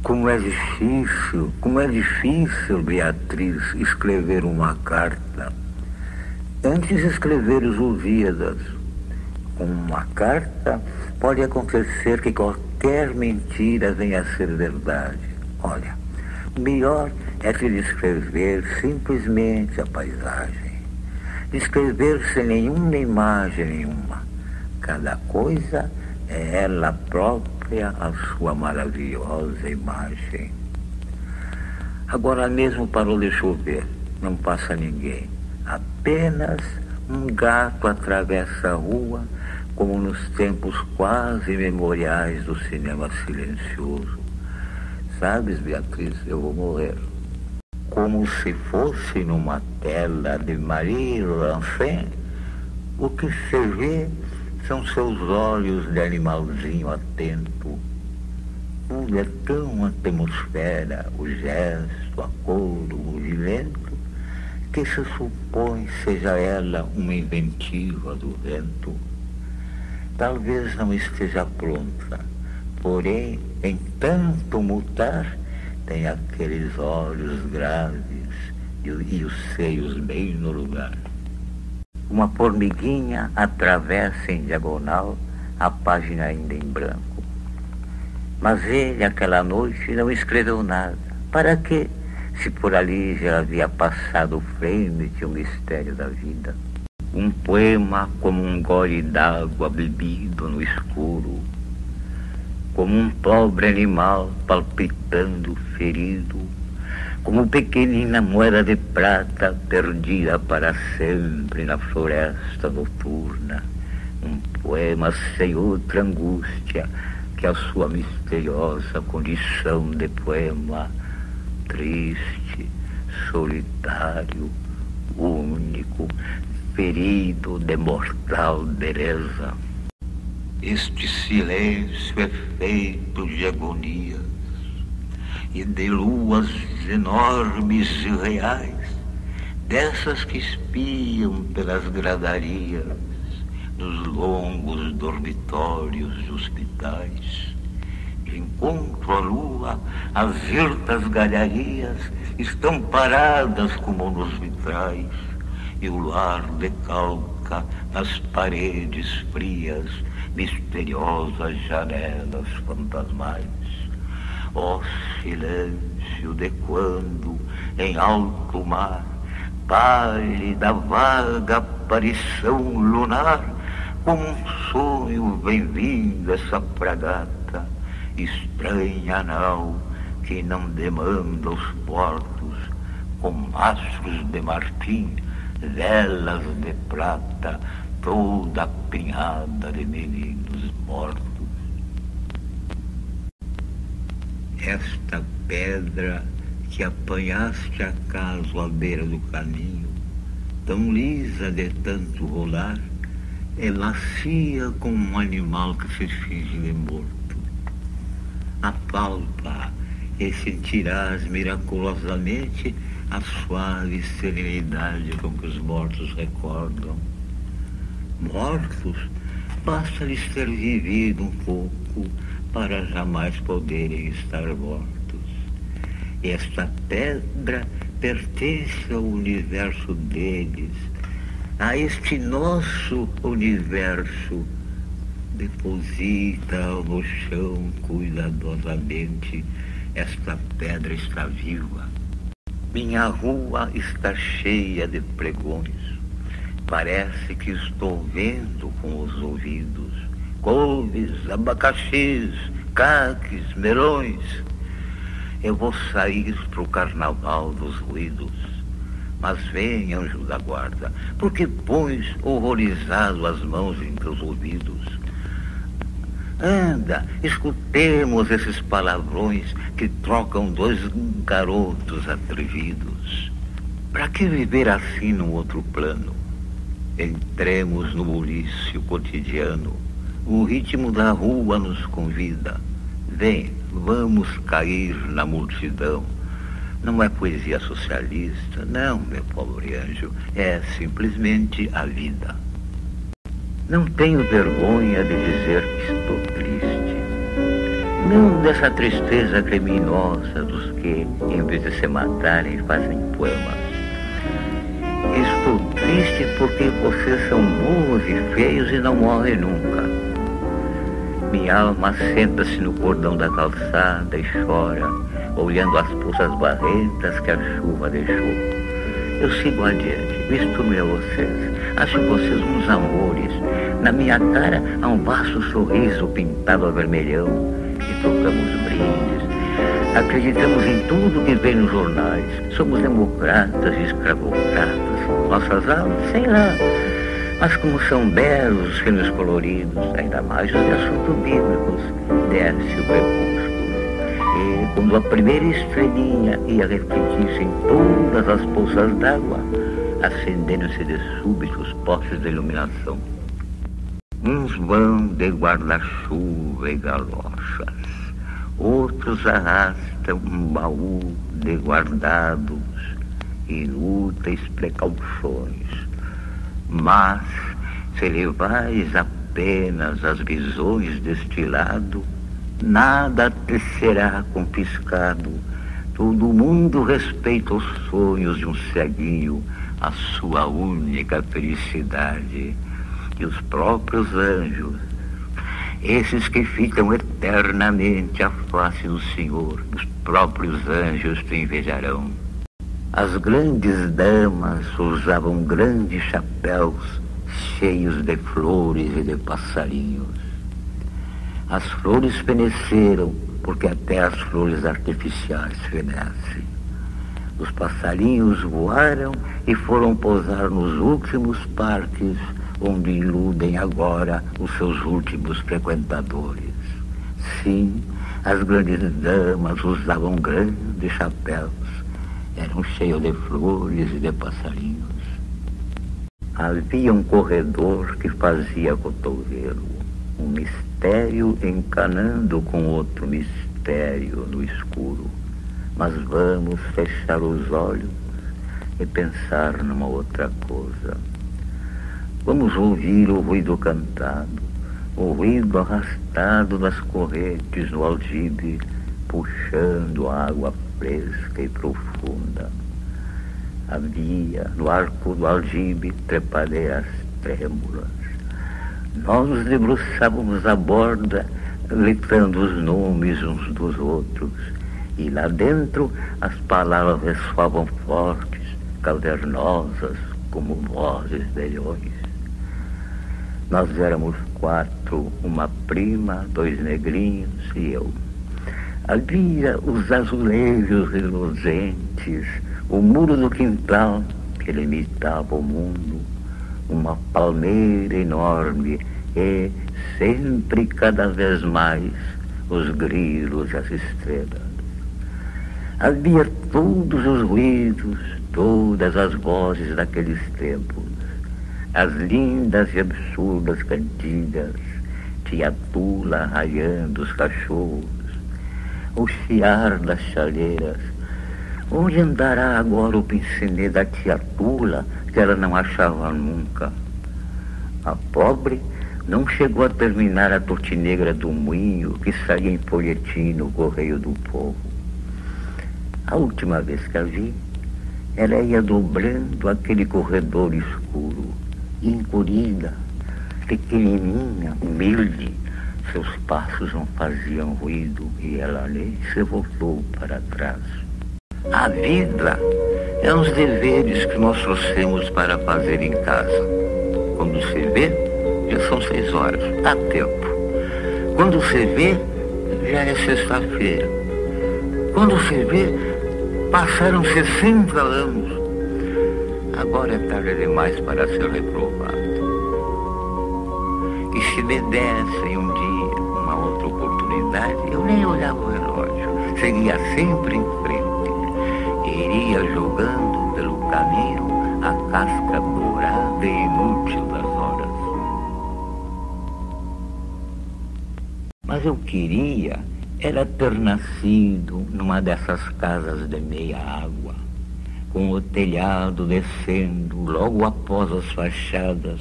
como é difícil, Beatriz, escrever uma carta. Antes escrever os Lusíadas. Com uma carta pode acontecer que qualquer mentira venha a ser verdade. Olha, o melhor é que descrever simplesmente a paisagem. Descrever sem nenhuma imagem nenhuma. Cada coisa é ela própria a sua maravilhosa imagem. Agora mesmo parou de chover, não passa ninguém. Apenas um gato atravessa a rua, como nos tempos quase memoriais do cinema silencioso. Sabes, Beatriz, eu vou morrer. Como se fosse numa tela de Marie Lancet, o que se vê são seus olhos de animalzinho atento. Tudo é tão atmosfera, o gesto, a cor, o movimento, que se supõe seja ela uma inventiva do vento. Talvez não esteja pronta, porém, em tanto mutar, tem aqueles olhos graves e os seios bem no lugar. Uma formiguinha atravessa em diagonal a página ainda em branco. Mas ele, aquela noite, não escreveu nada. Para quê? Se por ali já havia passado o frame de um mistério da vida. Um poema como um gole d'água bebido no escuro, como um pobre animal palpitando ferido, como pequenina moeda de prata perdida para sempre na floresta noturna. Um poema sem outra angústia que a sua misteriosa condição de poema, triste, solitário, único, ferido de mortal beleza. Este silêncio é feito de agonias e de luas enormes e reais, dessas que espiam pelas gradarias dos longos dormitórios de hospitais. De encontro à lua, as virtas galharias estão paradas como nos vitrais, e o lar decalca nas paredes frias misteriosas janelas fantasmais. Ó silêncio de quando, em alto mar, pálida, vaga aparição lunar, como um sonho vem vindo essa fragata, estranha nau que não demanda os portos, com mastros de marfim, velas de prata, toda apinhada de meninos mortos. Esta pedra que apanhaste acaso à beira do caminho, tão lisa de tanto rolar, é macia como um animal que se finge de morto. Apalpa e sentirás miraculosamente a suave serenidade com que os mortos recordam. Mortos, basta-lhes ter vivido um pouco para jamais poderem estar mortos. Esta pedra pertence ao universo deles, a este nosso universo. Deposita no chão cuidadosamente, esta pedra está viva. Minha rua está cheia de pregões. Parece que estou vendo com os ouvidos couves, abacaxis, caques, melões. Eu vou sair para o carnaval dos ruídos. Mas vem, anjo da guarda, porque pões horrorizado as mãos em teus ouvidos? Anda, escutemos esses palavrões que trocam dois garotos atrevidos. Para que viver assim num outro plano? Entremos no bulício cotidiano. O ritmo da rua nos convida. Vem, vamos cair na multidão. Não é poesia socialista, não, meu pobre anjo. É simplesmente a vida. Não tenho vergonha de dizer que estou triste. não dessa tristeza criminosa dos que, em vez de se matarem, fazem poemas. Estou triste porque vocês são burros e feios e não morrem nunca. Minha alma senta-se no cordão da calçada e chora, olhando as poças barrentas que a chuva deixou. Eu sigo adiante, misturo-me a vocês, acho vocês uns amores. Na minha cara há um vasto sorriso pintado a vermelhão e trocamos brindes. Acreditamos em tudo que vem nos jornais. Somos democratas e escravocratas. Nossas almas, sei lá. Mas como são belos os filmes coloridos, ainda mais os de assuntos bíblicos, desce o crepúsculo. E quando a primeira estrelinha ia refletir-se em todas as poças d'água, acendendo-se de súbito os postes de iluminação. Uns vão de guarda-chuva e galochas, outros arrastam um baú de guardados inúteis precauções. Mas, se levais apenas as visões deste lado, nada te será confiscado. Todo mundo respeita os sonhos de um ceguinho, a sua única felicidade. E os próprios anjos, esses que ficam eternamente à face do Senhor, os próprios anjos te invejarão. As grandes damas usavam grandes chapéus cheios de flores e de passarinhos. As flores feneceram, porque até as flores artificiais fenecem. Os passarinhos voaram e foram pousar nos últimos parques, onde iludem agora os seus últimos frequentadores. Sim, as grandes damas usavam grandes chapéus, eram cheios de flores e de passarinhos. Havia um corredor que fazia cotovelo, um mistério encanando com outro mistério no escuro. Mas vamos fechar os olhos e pensar numa outra coisa. Vamos ouvir o ruído cantado, o ruído arrastado das correntes no aljibe, puxando a água fresca e profunda. Havia no arco do aljibe trepadeiras trêmulas. Nós nos debruçávamos à borda, gritando os nomes uns dos outros, e lá dentro as palavras ressoavam fortes, cavernosas, como vozes de leões. Nós éramos 4, uma prima, 2 negrinhos e eu. Havia os azulejos reluzentes, o muro do quintal que limitava o mundo, uma palmeira enorme e, sempre cada vez mais, os grilos e as estrelas. Havia todos os ruídos, todas as vozes daqueles tempos, as lindas e absurdas cantigas, tia Tula raiando os cachorros, o chiar das chaleiras. Onde andará agora o pincenê da tia Tula, que ela não achava nunca? A pobre não chegou a terminar a tortinegra do moinho que saía em folhetim no Correio do Povo. A última vez que a vi, ela ia dobrando aquele corredor escuro, encolhida, pequenininha, humilde. Seus passos não faziam ruído e ela nem se voltou para trás. A vida é uns deveres que nós trouxemos para fazer em casa. Quando se vê, já são 6 horas, há tempo. Quando se vê, já é sexta-feira. Quando se vê, passaram 60 anos. Agora é tarde demais para ser reprovado. E se me dessem um dia uma outra oportunidade, eu nem olhava o relógio, seguia sempre em frente. Iria jogando pelo caminho a casca dourada e inútil das horas. Mas eu queria era ter nascido numa dessas casas de meia água, com o telhado descendo logo após as fachadas,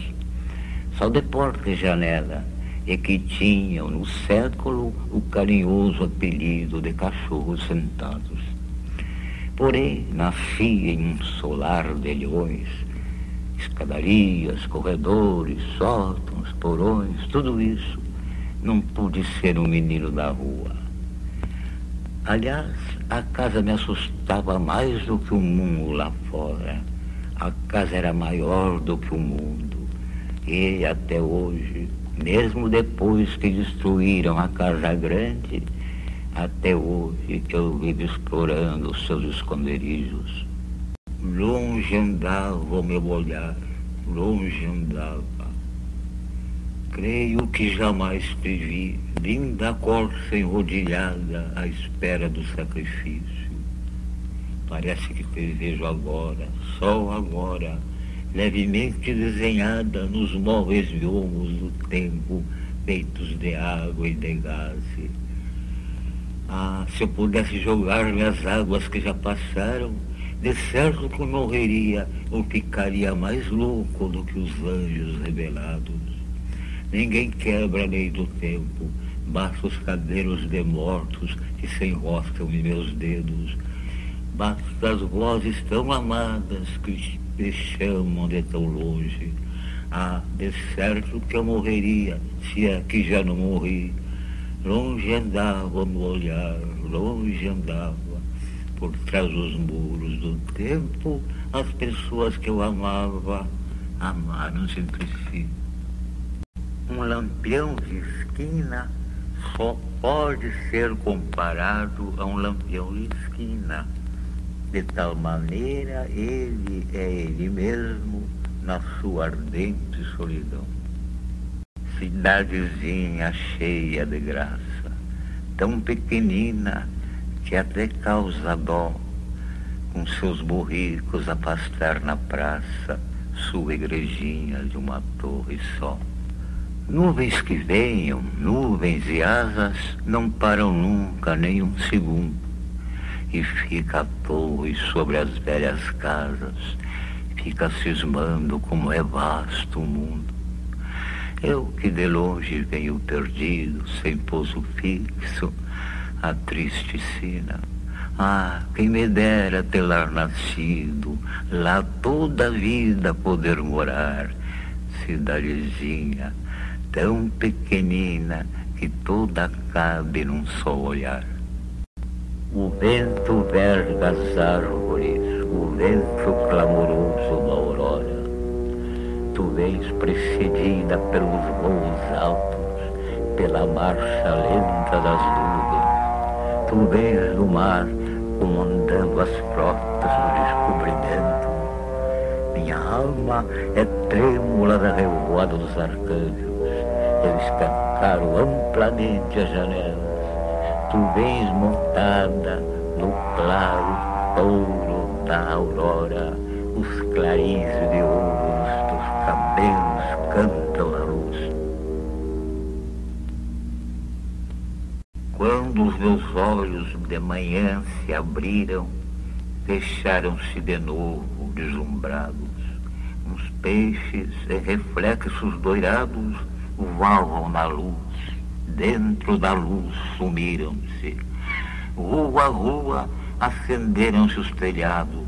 só de porta e janela, e que tinham no século o carinhoso apelido de cachorros sentados. Porém, nasci em um solar de leões, escadarias, corredores, sótãos, porões, tudo isso. Não pude ser um menino da rua. Aliás, a casa me assustava mais do que o mundo lá fora. A casa era maior do que o mundo. E até hoje, mesmo depois que destruíram a casa grande, até hoje eu vivo explorando os seus esconderijos. Longe andava o meu olhar, longe andava. Creio que jamais te vi, linda corça enrodilhada à espera do sacrifício. Parece que te vejo agora, só agora, levemente desenhada nos móveis biomos do tempo, feitos de água e de gás. Ah, se eu pudesse jogar-me as águas que já passaram, de certo que eu morreria ou ficaria mais louco do que os anjos rebelados. Ninguém quebra a lei do tempo, basta os cabelos de mortos que se enroscam em meus dedos, basta as vozes tão amadas que me chamam de tão longe. Ah, de certo que eu morreria, se é que já não morri. Longe andava no olhar, longe andava, por trás dos muros do tempo, as pessoas que eu amava, amaram-se entre si. Um lampião de esquina só pode ser comparado a um lampião de esquina. De tal maneira ele é ele mesmo na sua ardente solidão. Cidadezinha cheia de graça, tão pequenina que até causa dó, com seus burricos a pastar na praça, sua igrejinha de uma torre só. Nuvens que venham, nuvens e asas, não param nunca nem um segundo, e fica a torre sobre as velhas casas, fica cismando como é vasto o mundo. Eu que de longe venho perdido, sem pouso fixo, a triste sina. Ah, quem me dera ter lá nascido, lá toda a vida poder morar, cidadezinha tão pequenina que toda cabe num só olhar. O vento verga as árvores, o vento clamoroso da aurora. Tu vens precedida pelos voos altos, pela marcha lenta das nuvens. Tu vens do mar comandando as frotas do descobrimento. Minha alma é trêmula da revoada dos arcanjos. Eu escancaro amplamente as janelas. Tu vens montada no claro ouro da aurora. Os clarins de ouro nos teus cabelos cantam a luz. Quando os meus olhos de manhã se abriram, fecharam-se de novo, deslumbrados. Uns peixes em reflexos doirados voavam na luz, dentro da luz sumiram-se. Rua a rua acenderam-se os telhados.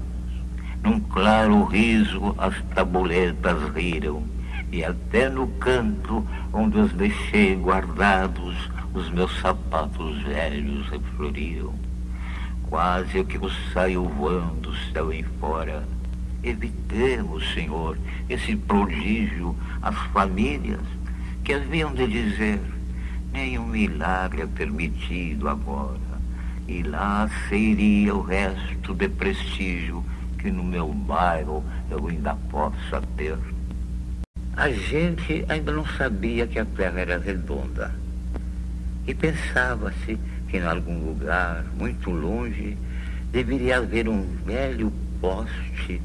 Num claro riso as tabuletas riram, e até no canto onde os deixei guardados, os meus sapatos velhos refloriram. Quase que eu saio voando céu em fora. Evitemos, Senhor, esse prodígio às famílias que haviam de dizer: nenhum milagre é permitido agora, e lá seria o resto de prestígio que no meu bairro eu ainda possa ter. A gente ainda não sabia que a terra era redonda, e pensava-se que em algum lugar muito longe deveria haver um velho poste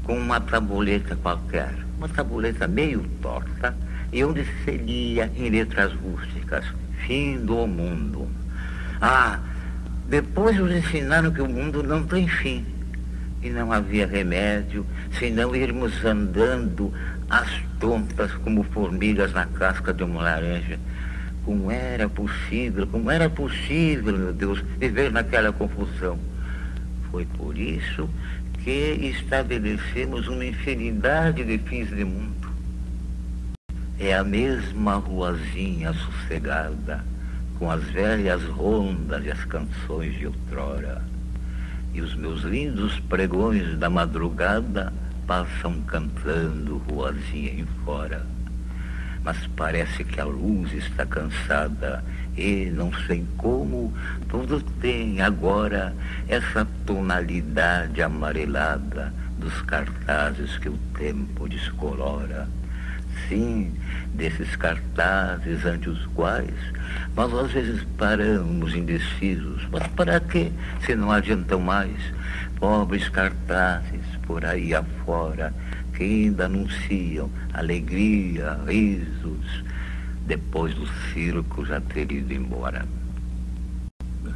com uma tabuleta qualquer, uma tabuleta meio torta, e onde se lia em letras rústicas: fim do mundo. Ah, depois nos ensinaram que o mundo não tem fim, e não havia remédio, senão irmos andando às tontas como formigas na casca de uma laranja. Como era possível, meu Deus, viver naquela confusão? Foi por isso que estabelecemos uma infinidade de fins de mundo. É a mesma ruazinha sossegada, com as velhas rondas e as canções de outrora. E os meus lindos pregões da madrugada passam cantando ruazinha em fora. Mas parece que a luz está cansada e, não sei como, tudo tem agora essa tonalidade amarelada dos cartazes que o tempo descolora. Sim, desses cartazes ante os quais nós às vezes paramos indecisos. Mas para quê, se não adiantam mais? Pobres cartazes por aí afora que ainda anunciam alegria, risos, depois do circo já ter ido embora.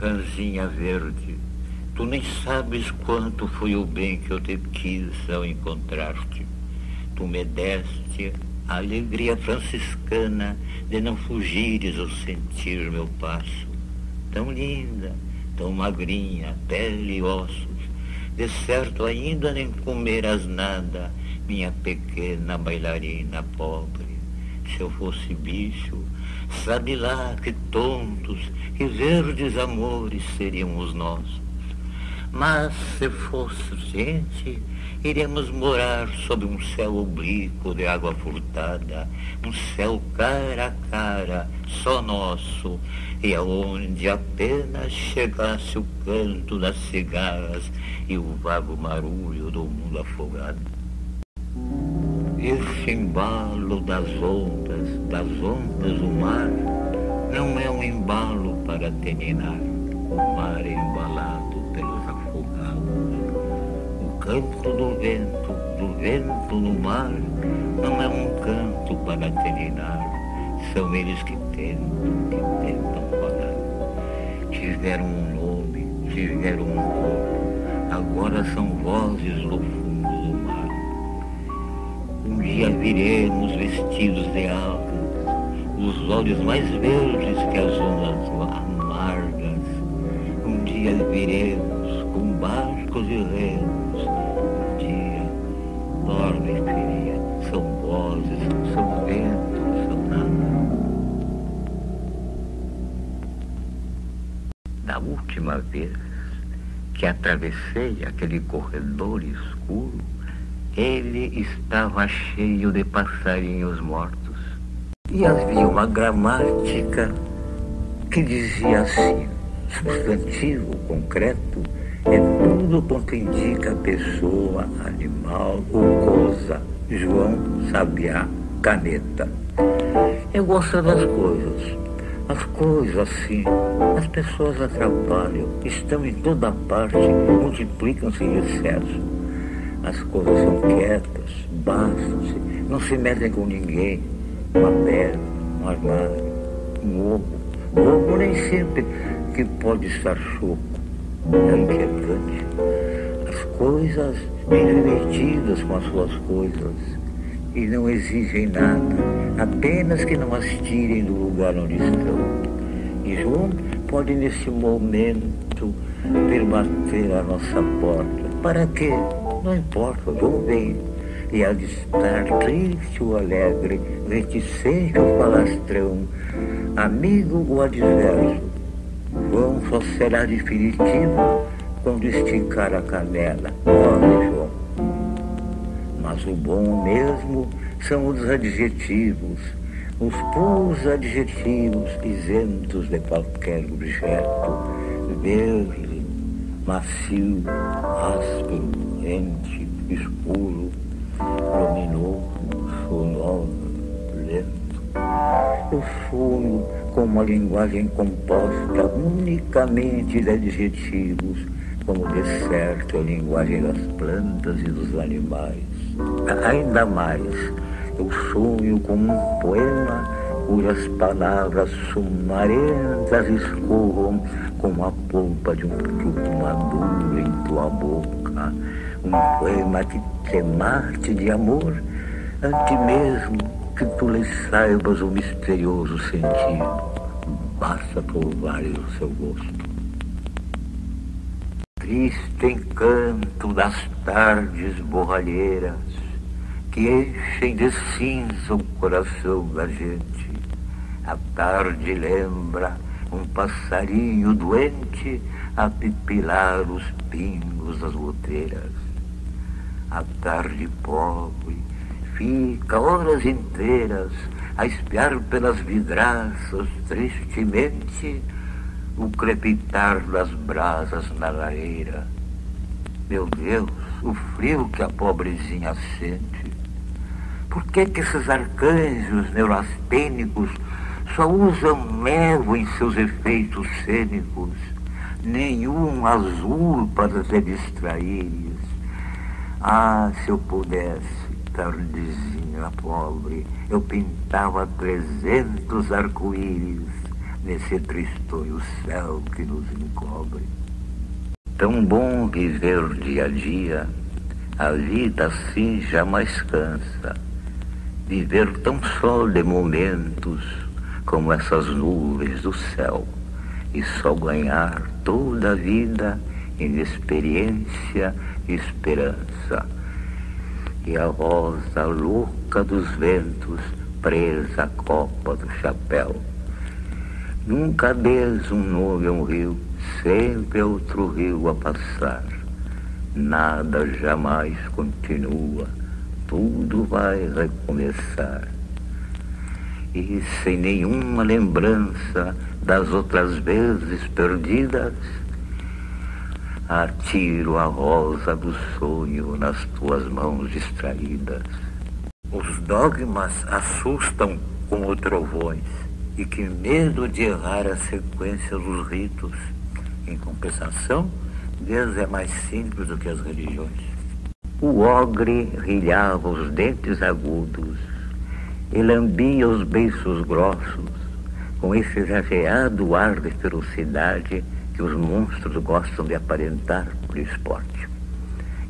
Ranzinha verde, tu nem sabes quanto foi o bem que eu te quis ao encontrar-te. Tu me deste a alegria franciscana de não fugires ao sentir meu passo. Tão linda, tão magrinha, pele e ossos, de certo ainda nem comerás nada, minha pequena bailarina pobre. Se eu fosse bicho, sabe lá que tontos e verdes amores seriam os nossos. Mas se fosse gente, iremos morar sob um céu oblíquo de água furtada, um céu cara a cara, só nosso, e aonde apenas chegasse o canto das cigarras e o vago marulho do mundo afogado. Esse embalo das ondas do mar, não é um embalo para terminar. O mar é embalado pelos afogados. O canto do vento no mar, não é um canto para terminar. São eles que tentam falar. Tiveram um nome, tiveram um corpo, agora são vozes no fundo do mar. Um dia viremos vestidos de algas, os olhos mais verdes que as ondas amargas. Um dia viremos com barcos e remos. Um dia, dorme, filha, são vozes, são ventos, são nada. Da última vez que atravessei aquele corredor escuro, ele estava cheio de passarinhos mortos. E havia uma gramática que dizia assim: substantivo concreto é tudo quanto indica pessoa, animal ou coisa. João Sabiá, Caneta. Eu gosto das coisas. As coisas assim, as pessoas atrapalham, estão em toda parte, multiplicam-se em excesso. As coisas são quietas, bastam-se, não se metem com ninguém. Uma pedra, um armário, um ovo. O ovo nem sempre que pode estar choco. É inquietante. As coisas bem divertidas com as suas coisas e não exigem nada, apenas que não as tirem do lugar onde estão. E João pode nesse momento vir bater à nossa porta. Para quê? Não importa, João vem. E há de estar triste ou alegre, reticente ou falastrão, amigo ou adverso, João só será definitivo quando esticar a canela. Olha, João. Mas o bom mesmo são os adjetivos, os puros adjetivos isentos de qualquer objeto, verde, macio, áspero, quente, escuro, luminoso, sonoro, lento. Eu sonho com uma linguagem composta unicamente de adjetivos, como de certo a linguagem das plantas e dos animais. Ainda mais, eu sonho com um poema cujas palavras sumarentas escorram como a polpa de um fruto maduro em tua boca. Um poema que te mate de amor, antes mesmo que tu lhe saibas o misterioso sentido. Basta provares o seu gosto. Triste encanto das tardes borralheiras que enchem de cinza o coração da gente. A tarde lembra um passarinho doente a pipilar os pingos das goteiras. A tarde pobre fica horas inteiras a espiar pelas vidraças tristemente o crepitar das brasas na lareira. Meu Deus, o frio que a pobrezinha sente. Por que esses arcanjos neurastênicos só usam névoa em seus efeitos cênicos? Nenhum azul para te distraires. Ah, se eu pudesse, tardezinha pobre, eu pintava 300 arco-íris nesse tristonho céu que nos encobre. Tão bom viver dia a dia, a vida assim jamais cansa. Viver tão só de momentos como essas nuvens do céu, e só ganhar toda a vida em experiência e esperança. E a rosa louca dos ventos presa à copa do chapéu. Nunca vês um nome a um rio, sempre outro rio a passar. Nada jamais continua, tudo vai recomeçar. E sem nenhuma lembrança das outras vezes perdidas, atiro a rosa do sonho nas tuas mãos distraídas. Os dogmas assustam como trovões, e que medo de errar a sequência dos ritos. Em compensação, Deus é mais simples do que as religiões. O ogre rilhava os dentes agudos e lambia os beiços grossos, com esse exagerado ar de ferocidade que os monstros gostam de aparentar por esporte.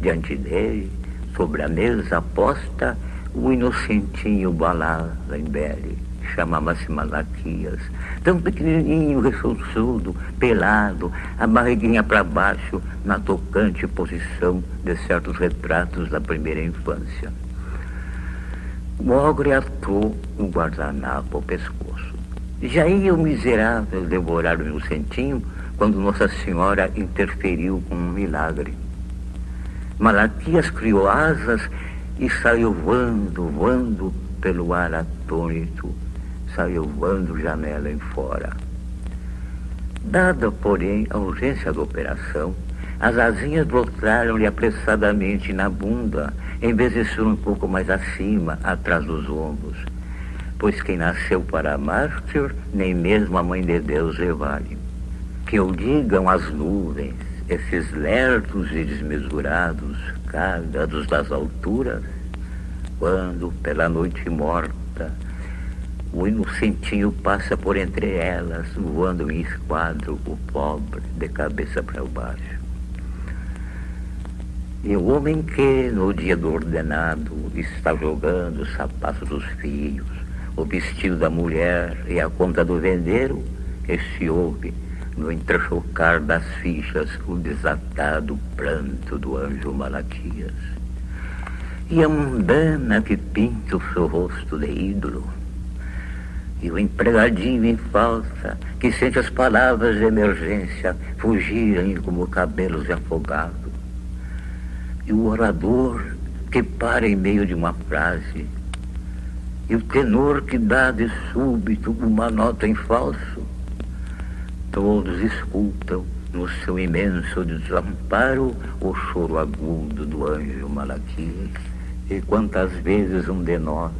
Diante dele, sobre a mesa posta, o inocentinho balava em bele. Chamava-se Malaquias, tão pequenininho, ressoluçudo, pelado, a barriguinha para baixo, na tocante posição de certos retratos da primeira infância. O ogre atou o guardanapo ao pescoço. Já ia o miserável devorar o inocentinho quando Nossa Senhora interferiu com um milagre. Malaquias criou asas e saiu voando pelo ar atônito, saiu voando janela em fora. Dada, porém, a urgência da operação, as asinhas brotaram-lhe apressadamente na bunda, em vez de ser um pouco mais acima, atrás dos ombros. Pois quem nasceu para mártir, nem mesmo a Mãe de Deus lhe vale. Que o digam as nuvens, esses lerdos e desmesurados, cágados das alturas, quando, pela noite morta, o inocentinho passa por entre elas, voando em esquadro, o pobre, de cabeça para baixo. E o homem que, no dia do ordenado, está jogando os sapatos dos filhos, o vestido da mulher e a conta do vendeiro, se ouve, no entrechocar das fichas, o desatado pranto do anjo Malaquias. E a mundana que pinta o seu rosto de ídolo, e o empregadinho em falsa, que sente as palavras de emergência fugirem como cabelos de afogado. E o orador que para em meio de uma frase. E o tenor que dá de súbito uma nota em falso. Todos escutam no seu imenso desamparo o choro agudo do anjo Malaquias. E quantas vezes um de nós,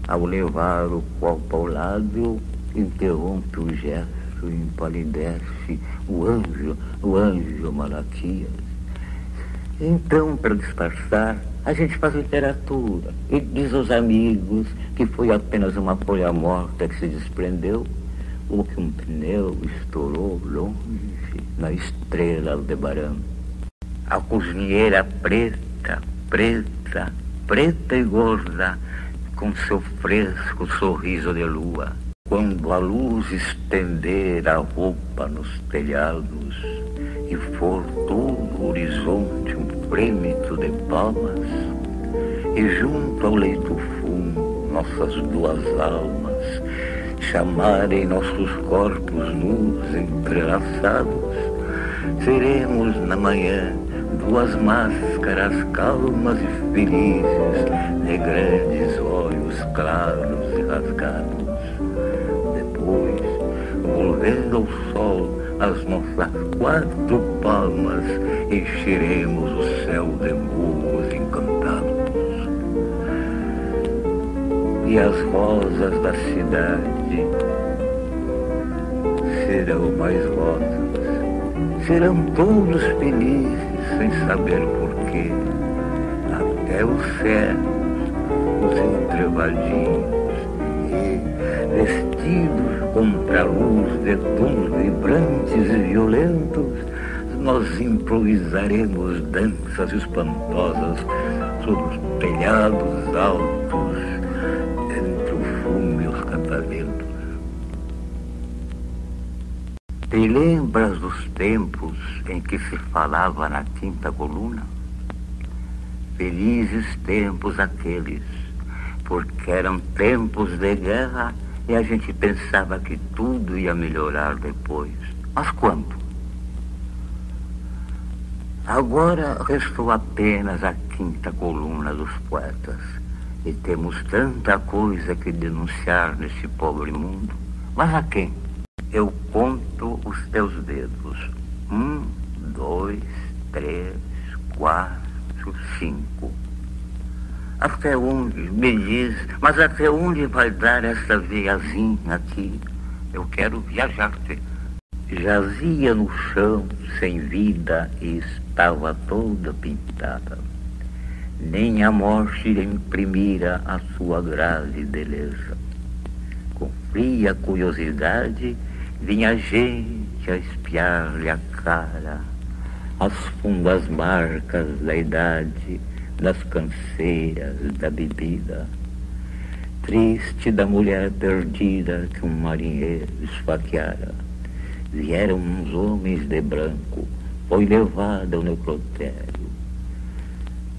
ao levar o copo ao lábio, interrompe o gesto e empalidece o anjo Malaquias. Então, para disfarçar, A gente faz literatura e diz aos amigos que foi apenas uma folha morta que se desprendeu, ou que um pneu estourou longe na estrela Aldebaran. A cozinheira preta, preta, preta e gorda, com seu fresco sorriso de lua, quando a luz estender a roupa nos telhados e for todo o horizonte um frêmito de palmas, e junto ao leito fundo nossas duas almas chamarem nossos corpos nus entrelaçados, seremos na manhã duas máscaras calmas e felizes de grandes olhos claros e rasgados. Depois, volvendo ao sol as nossas 4 palmas, encheremos o céu de morros encantados. E as rosas da cidade serão mais rosas, serão todos felizes sem saber porquê, até os céus, os entrevadinhos, e vestidos contra a luz de tons vibrantes e violentos, nós improvisaremos danças espantosas sobre os telhados altos, entre o fumo e os catavento. Te lembras dos tempos em que se falava na quinta coluna? Felizes tempos aqueles, porque eram tempos de guerra e a gente pensava que tudo ia melhorar depois. Mas quando? Agora restou apenas a quinta coluna dos poetas e temos tanta coisa que denunciar nesse pobre mundo. Mas a quem? Eu conto os teus dedos. 1, 2, 3, 4, 5. Até onde, me diz, mas até onde vai dar essa veiazinha aqui? Eu quero viajar-te. Jazia no chão, sem vida, e estava toda pintada. Nem a morte lhe imprimira a sua grave beleza. Com fria curiosidade, vinha gente a espiar-lhe a cara, as fundas marcas da idade, das canseiras da bebida, triste da mulher perdida que um marinheiro esfaqueara. Vieram uns homens de branco, foi levada ao necrotério,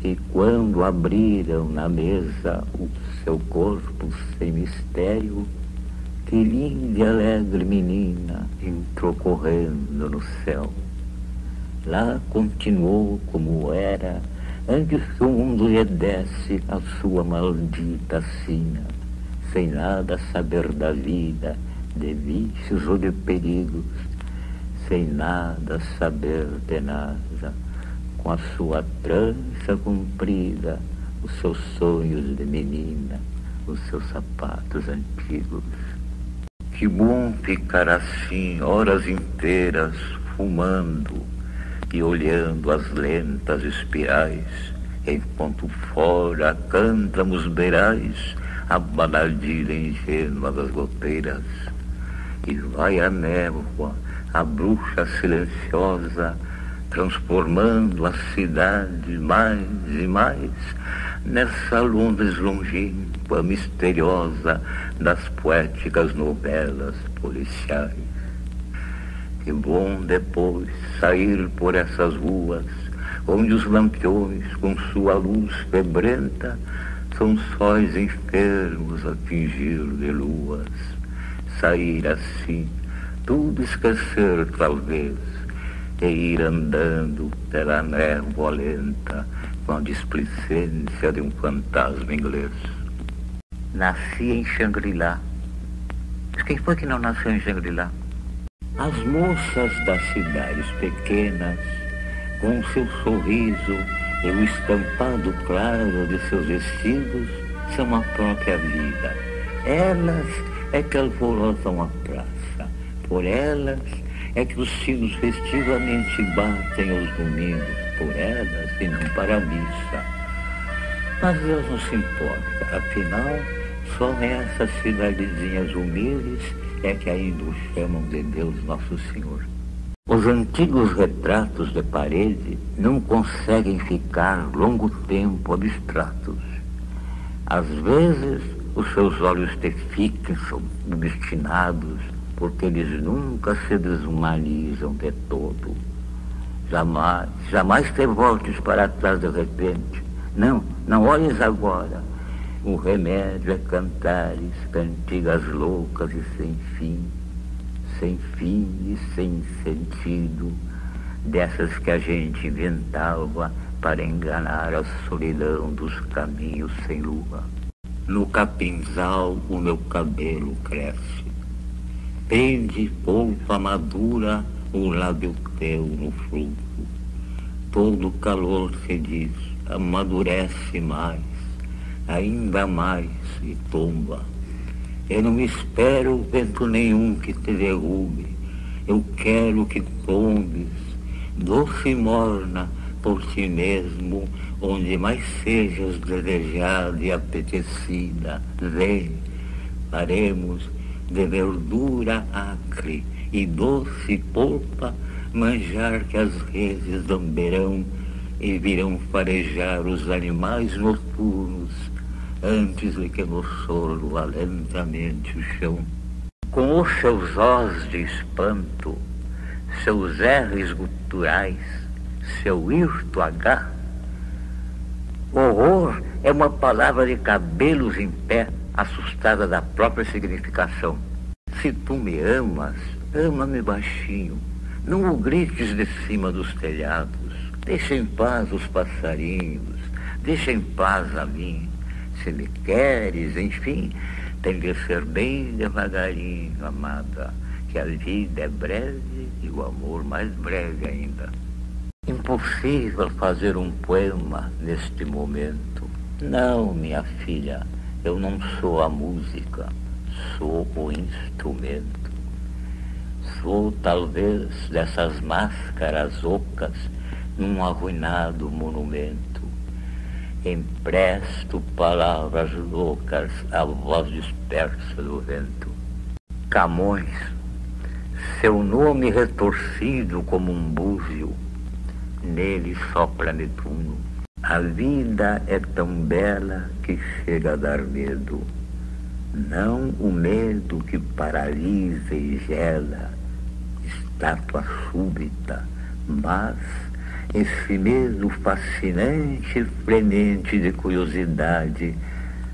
e quando abriram na mesa o seu corpo sem mistério, que linda e alegre menina entrou correndo no céu. Lá continuou como era, antes que o mundo lhe desse a sua maldita sina, sem nada saber da vida, de vícios ou de perigos, sem nada saber de nada, com a sua trança comprida, os seus sonhos de menina, os seus sapatos antigos. Que bom ficar assim horas inteiras fumando e olhando as lentas espirais, enquanto fora cantamos beirais a baladilha ingênua das goteiras. E vai a névoa, a bruxa silenciosa, transformando a cidade mais e mais nessa Londres longínqua, misteriosa das poéticas novelas policiais. Que bom depois sair por essas ruas, onde os lampiões, com sua luz febrenta, são sóis enfermos a fingir de luas. Sair assim, tudo esquecer talvez, e ir andando pela névoa lenta, com a displicência de um fantasma inglês. Nasci em Xangri-Lá. Mas quem foi que não nasceu em Xangri-Lá? As moças das cidades pequenas, com seu sorriso e o estampado claro de seus vestidos, são a própria vida. Elas é que alvoroçam a praça. Por elas é que os sinos festivamente batem aos domingos. Por elas e não para a missa. Mas Deus não se importa, afinal, só nessas cidadezinhas humildes é que ainda o chamam de Deus Nosso Senhor. Os antigos retratos de parede não conseguem ficar longo tempo abstratos. Às vezes, os seus olhos te fixam, obstinados, porque eles nunca se deshumanizam de todo. Jamais te voltes para trás de repente. Não olhes agora. O remédio é cantares, cantigas loucas e sem fim e sem sentido, dessas que a gente inventava para enganar a solidão dos caminhos sem lua. No capinzal o meu cabelo cresce, pende polpa madura o lábio teu no fluxo. Todo calor se diz, amadurece mais, ainda mais e tomba. Eu não espero vento nenhum que te derrube, eu quero que tombes, doce e morna, por ti mesmo, onde mais sejas desejada e apetecida. Vem, faremos de verdura acre e doce polpa manjar que as reses lamberão e virão farejar os animais noturnos antes de que nos sorva lentamente o chão. Com os seus Os de espanto, seus R's guturais, seu hirto H, horror é uma palavra de cabelos em pé, assustada da própria significação. Se tu me amas, ama-me baixinho, não o grites de cima dos telhados, deixa em paz os passarinhos, deixa em paz a mim. Se me queres, enfim, tem de ser bem devagarinho, amada, que a vida é breve e o amor mais breve ainda. Impossível fazer um poema neste momento. Não, minha filha, eu não sou a música, sou o instrumento. Sou talvez dessas máscaras ocas num arruinado monumento. Empresto palavras loucas à voz dispersa do vento. Camões, seu nome retorcido como um búzio, nele sopra Netuno. A vida é tão bela que chega a dar medo. Não o medo que paralisa e gela, estátua súbita, mas esse medo fascinante e fremente de curiosidade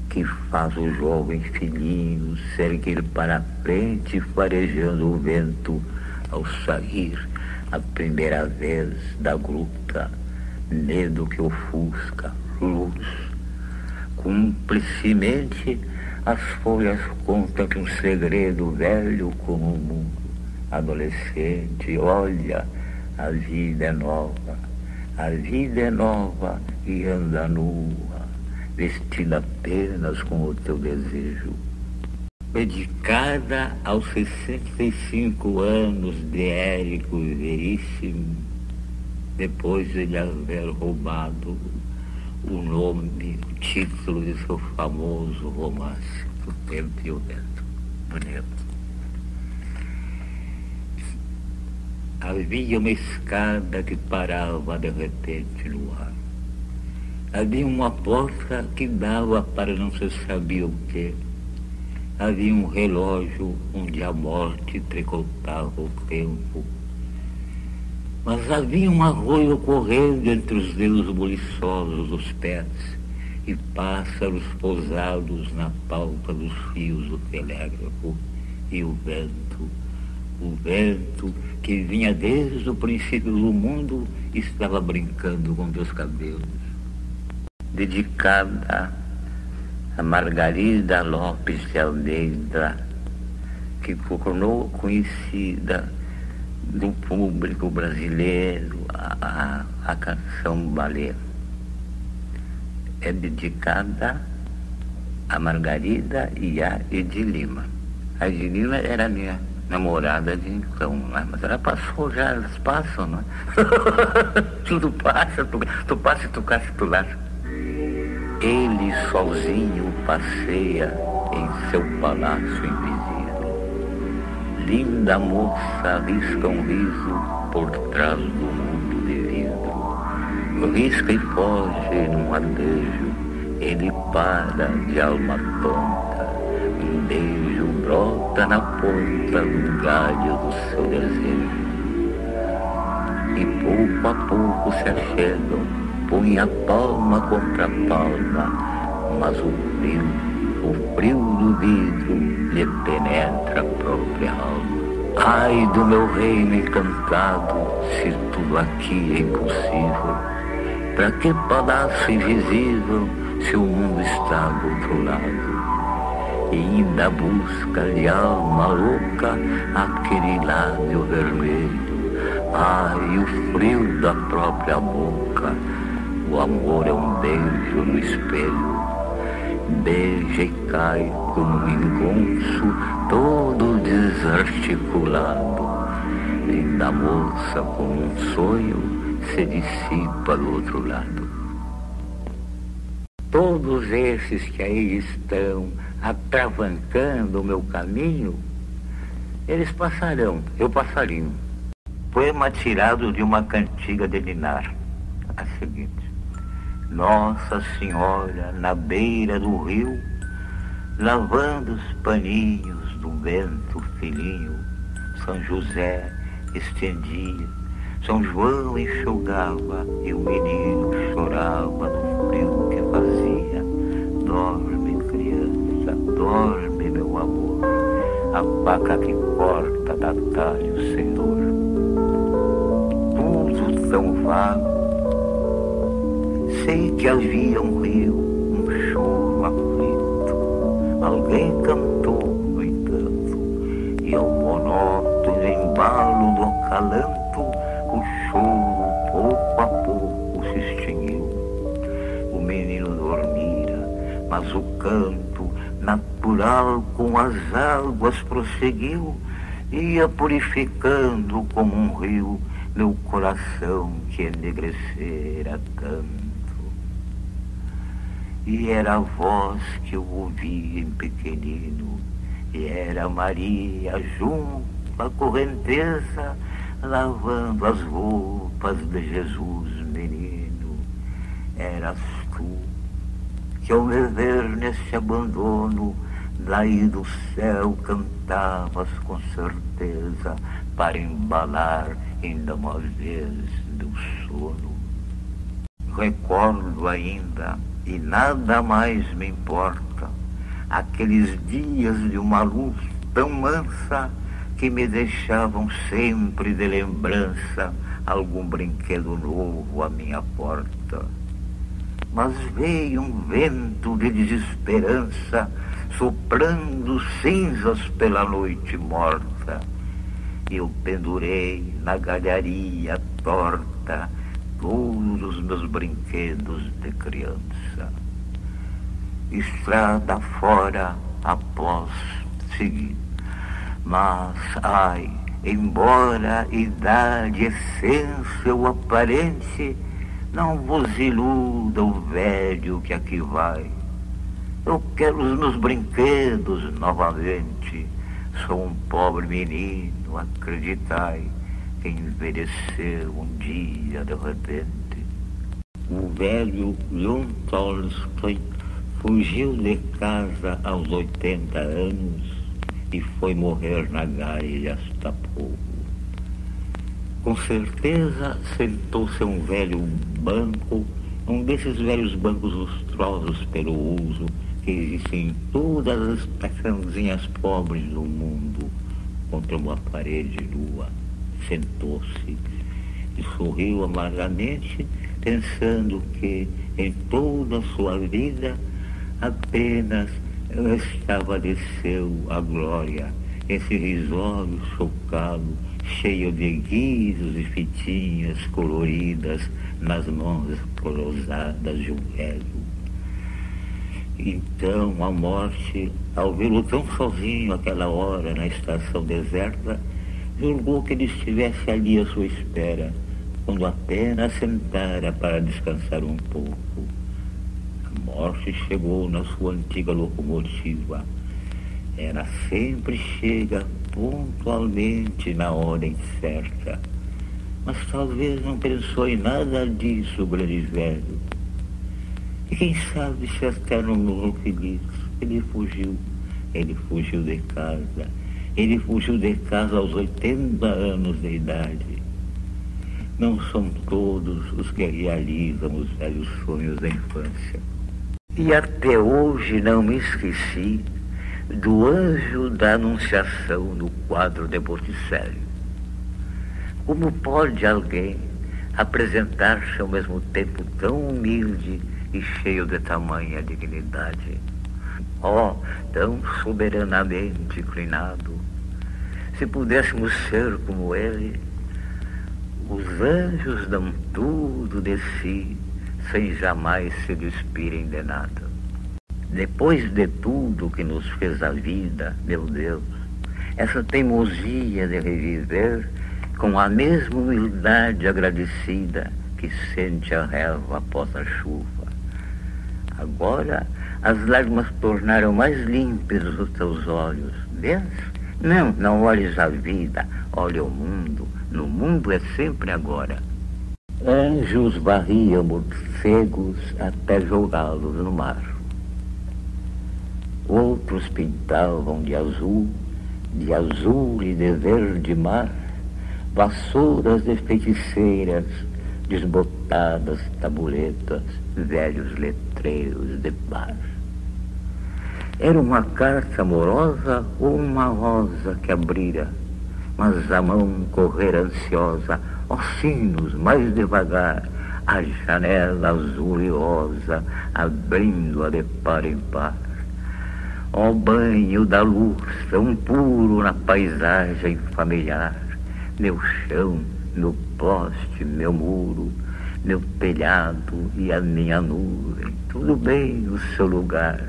que faz o jovem filhinho se erguer para a frente farejando o vento ao sair a primeira vez da gruta. Medo que ofusca, luz. Cúmplicemente as folhas contam um segredo velho como o mundo. Adolescente, olha, a vida é nova e anda nua, vestida apenas com o teu desejo. Dedicada aos 65 anos de Érico Veríssimo, depois de lhe haver roubado o nome, o título de seu famoso romance, O Tempo e o Vento. Bonito. Havia uma escada que parava de repente no ar. Havia uma porta que dava para não se sabia o quê. Havia um relógio onde a morte tricotava o tempo. Mas havia um arroio correndo entre os dedos buliçosos dos pés e pássaros pousados na palpa dos fios do telégrafo e o vento que vinha desde o princípio do mundo estava brincando com teus cabelos. Dedicada a Margarida Lopes de Almeida, que tornou conhecida do público brasileiro a canção balé. É dedicada a Margarida e a Edilima. A Edilima era minha namorada de então, né? Mas ela passou já, elas passam, né? Tudo passa, tu passa e tu caça, tu laça. Ele sozinho passeia em seu palácio invisível. Linda moça arrisca um riso por trás do mundo de vidro. Risca e foge num adejo, ele para de alma tonta. Um beijo brota na ponta do galho do seu desejo. E pouco a pouco se achegam, põe a palma contra a palma, mas o frio do vidro lhe penetra a própria alma. Ai do meu reino encantado, se tudo aqui é impossível, pra que palácio invisível, se o mundo está do outro lado? E ainda busca de alma louca aquele lábio vermelho. Ai, o frio da própria boca, o amor é um beijo no espelho. Beija e cai como um engonço, todo desarticulado. Linda moça, como um sonho, se dissipa do outro lado. Todos esses que aí estão atravancando o meu caminho, eles passarão, eu passarinho. Poema tirado de uma cantiga de Ninar, a seguinte: Nossa Senhora na beira do rio, lavando os paninhos do vento fininho, São José estendia, São João enxugava e o menino chorava no frio que fazia. Dorme, criança, dorme, meu amor, a faca que corta dá talho, Senhor. Tudo tão vago. Sei que havia um rio, um choro aflito. Alguém cantou, no entanto, e ao monótono embalo do acalanto, o choro pouco a pouco se extinguiu. O menino dormira, mas o canto natural com as águas prosseguiu, ia purificando como um rio meu coração que enegrecera tanto. E era a voz que eu ouvia em pequenino, e era Maria junto à correnteza, lavando as roupas de Jesus menino. Eras tu que ao me ver nesse abandono, daí do céu cantavas com certeza, para embalar ainda uma vez meu sono. Recordo ainda, e nada mais me importa, aqueles dias de uma luz tão mansa que me deixavam sempre de lembrança algum brinquedo novo à minha porta. Mas veio um vento de desesperança soprando cinzas pela noite morta. Eu pendurei na galharia torta todos os meus brinquedos de criança. Estrada fora após seguir. Mas, ai, embora idade, essência ou aparente, não vos iluda o velho que aqui vai. Eu quero os meus brinquedos novamente. Sou um pobre menino, acreditai, que envelheceu um dia de repente. O velho Leon Tolstói fugiu de casa aos 80 anos e foi morrer na Gária hasta pouco. Com certeza sentou-se um velho banco, um desses velhos bancos lustrosos pelo uso, que existem em todas as estaçãozinhas pobres do mundo, contra uma parede nua. Sentou-se e sorriu amargamente, pensando que em toda a sua vida apenas estabeleceu a glória, esse risório chocado, cheio de guizos e fitinhas coloridas nas mãos cruzadas de um velho. Então a morte, ao vê-lo tão sozinho àquela hora na estação deserta, julgou que ele estivesse ali à sua espera, quando apenas sentara para descansar um pouco. morte chegou na sua antiga locomotiva. Ela sempre chega pontualmente na hora incerta. Mas talvez não pensou em nada disso o grande velho. E quem sabe se até no mundo feliz ele fugiu de casa. Ele fugiu de casa aos 80 anos de idade. Não são todos os que realizam os velhos sonhos da infância. E até hoje não me esqueci do anjo da Anunciação no quadro de Botticelli. Como pode alguém apresentar-se ao mesmo tempo tão humilde e cheio de tamanha dignidade? Oh, tão soberanamente inclinado! Se pudéssemos ser como ele, os anjos dão tudo de si, sem jamais se despirem de nada. Depois de tudo que nos fez a vida, meu Deus, essa teimosia de reviver com a mesma humildade agradecida que sente a relva após a chuva. Agora as lágrimas tornaram mais límpidos os teus olhos. Vês? Não olhes a vida, olha o mundo. No mundo é sempre agora. Anjos varriam morcegos até jogá-los no mar. Outros pintavam de azul e de verde mar, vassouras de feiticeiras, desbotadas tabuletas, velhos letreiros de bar. Era uma carta amorosa ou uma rosa que abrira, mas a mão correr ansiosa, ó sinos, mais devagar, a janela azul e rosa, abrindo-a de par em par. Ó banho da luz tão puro na paisagem familiar, meu chão, meu poste, meu muro, meu telhado e a minha nuvem, tudo bem no seu lugar.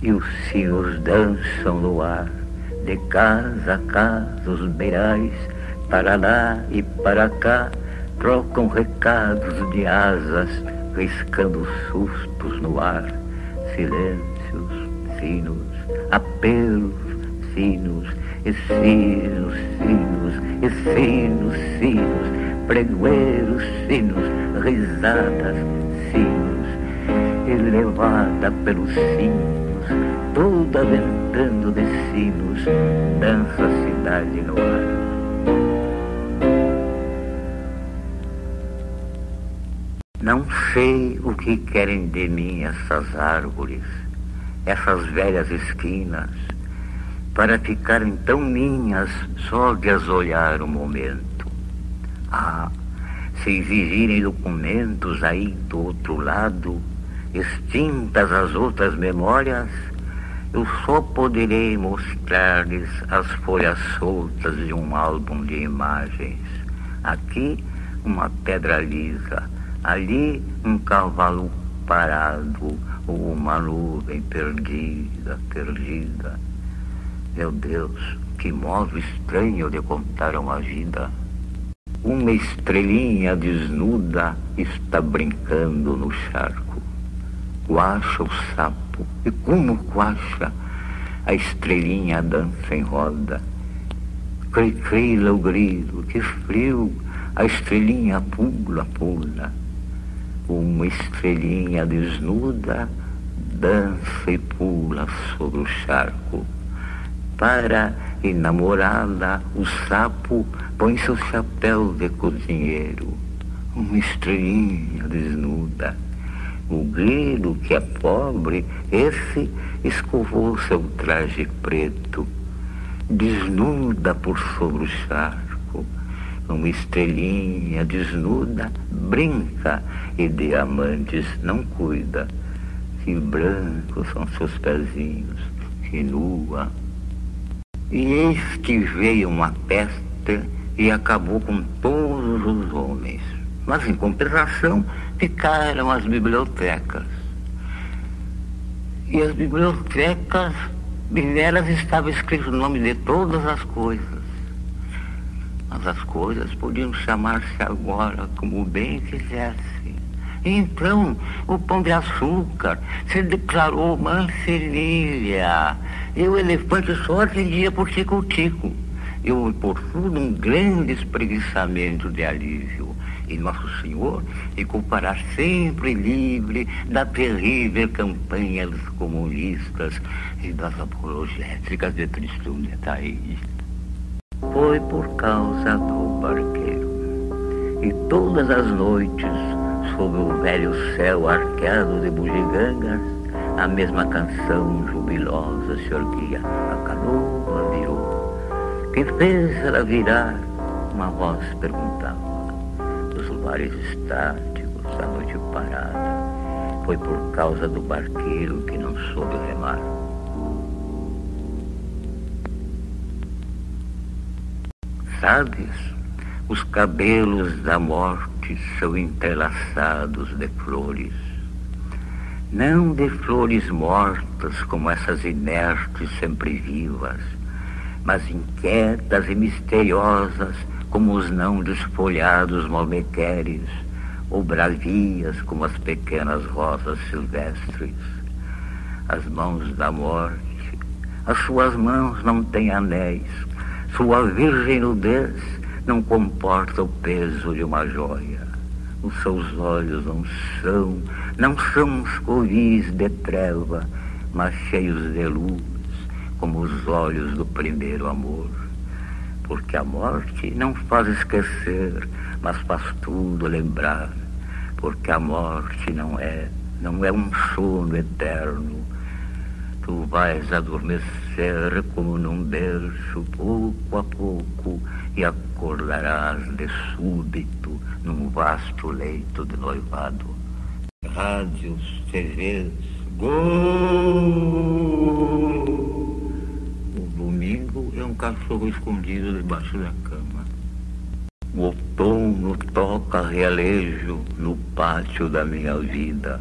E os sinos dançam no ar, de casa a casa os beirais, para lá e para cá, trocam recados de asas, riscando suspos no ar, silêncios, sinos, apelos, sinos, e sinos, sinos, e sinos, sinos, pregoeiros, sinos, risadas, sinos, elevada pelos sinos, toda ventando de sinos, dança a cidade no ar. Não sei o que querem de mim essas árvores, essas velhas esquinas, para ficarem tão minhas só de as olhar um momento. Ah, se exigirem documentos aí do outro lado, extintas as outras memórias, eu só poderei mostrar-lhes as folhas soltas de um álbum de imagens. Aqui uma pedra lisa, ali um cavalo parado, ou uma nuvem perdida. Meu Deus, que modo estranho de contar uma vida. Uma estrelinha desnuda está brincando no charco. Coacha o sapo, e como coacha, a estrelinha dança em roda. Crila o grilo, que frio, a estrelinha pula. Uma estrelinha desnuda dança e pula sobre o charco. Para enamorá-la, o sapo põe seu chapéu de cozinheiro. Uma estrelinha desnuda. O grilo, que é pobre, esse escovou seu traje preto. Desnuda por sobre o charco. Uma estrelinha desnuda brinca e de amantes não cuida. Que brancos são seus pezinhos, que nua. E eis que veio uma peste e acabou com todos os homens. Mas em compensação ficaram as bibliotecas. E as bibliotecas, nelas estava escrito o nome de todas as coisas. Mas as coisas podiam chamar-se agora como bem quisessem. Então, o Pão de Açúcar se declarou mancelilha. E o elefante só atendia por tico-tico. E houve, por tudo, um grande espreguiçamento de alívio. E Nosso Senhor ficou para sempre livre da terrível campanha dos comunistas e das apologéticas de Tristão de Itaí. Foi por causa do barqueiro. E todas as noites, sob o velho céu arqueado de bugigangas, a mesma canção jubilosa se erguia. A canoa virou. Que fez ela virar? Uma voz perguntava. Dos lugares estáticos, a noite parada, foi por causa do barqueiro que não soube remar. Sabes, os cabelos da morte são entrelaçados de flores. Não de flores mortas como essas inertes sempre vivas, mas inquietas e misteriosas como os não desfolhados malmequeres, ou bravias como as pequenas rosas silvestres. As mãos da morte, as suas mãos não têm anéis, sua virgem nudez não comporta o peso de uma joia. Os seus olhos não são uns covis de treva, mas cheios de luz, como os olhos do primeiro amor. Porque a morte não faz esquecer, mas faz tudo lembrar. Porque a morte não é um sono eterno. Tu vais adormecer como num berço, pouco a pouco, e acordarás de súbito num vasto leito de noivado. Rádios, TVs, gol! O domingo é um cachorro escondido debaixo da cama. O outono toca realejo no pátio da minha vida.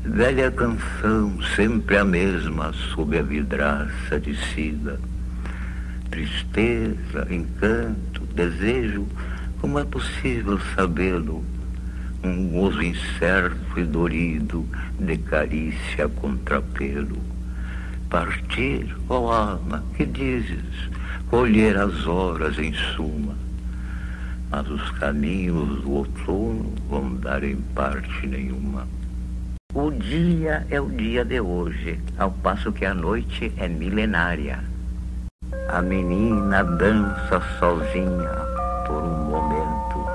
Velha canção, sempre a mesma, sob a vidraça de seda. Tristeza, encanto, desejo, como é possível sabê-lo? Um gozo incerto e dorido de carícia contra pelo. Partir, ó alma, que dizes? Colher as horas em suma. Mas os caminhos do outono vão dar em parte nenhuma. O dia é o dia de hoje, ao passo que a noite é milenária. A menina dança sozinha por um momento.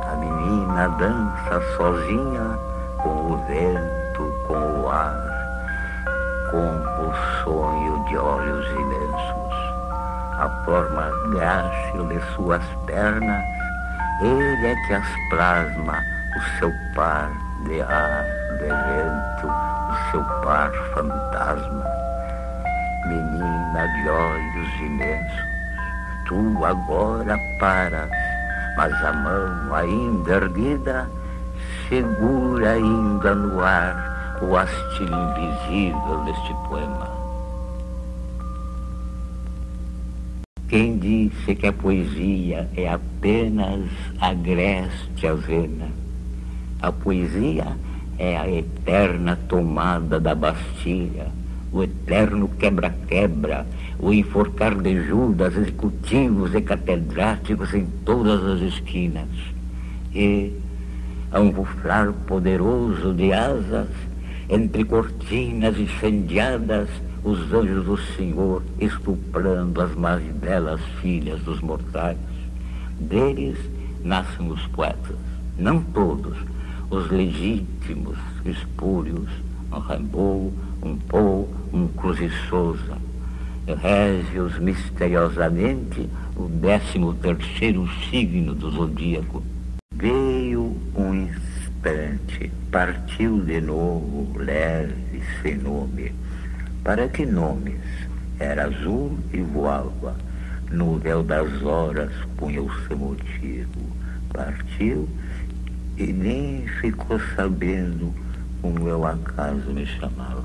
A menina dança sozinha com o vento, com o ar, com o sonho de olhos imensos. A forma grácil de suas pernas, ele é que as plasma, o seu par de ar, de vento, o seu par fantasma. Menina de olhos imensos, tu agora paras, mas a mão ainda erguida segura ainda no ar o hastil invisível deste poema. Quem disse que a poesia é apenas agreste avena? A poesia é a eterna tomada da Bastilha, o eterno quebra-quebra, o enforcar de Judas, executivos e catedráticos em todas as esquinas. E, a um ruflar poderoso de asas, entre cortinas incendiadas, os anjos do Senhor estuprando as mais belas filhas dos mortais. Deles nascem os poetas, não todos, os legítimos, espúrios, um Rimbaud, um Poe, um Cruz e Souza. Régios misteriosamente o 13º signo do zodíaco. Veio um instante, partiu de novo, leve, sem nome. Para que nomes? Era azul e voava, no véu das horas punha o seu motivo. Partiu e nem ficou sabendo como eu acaso me chamava.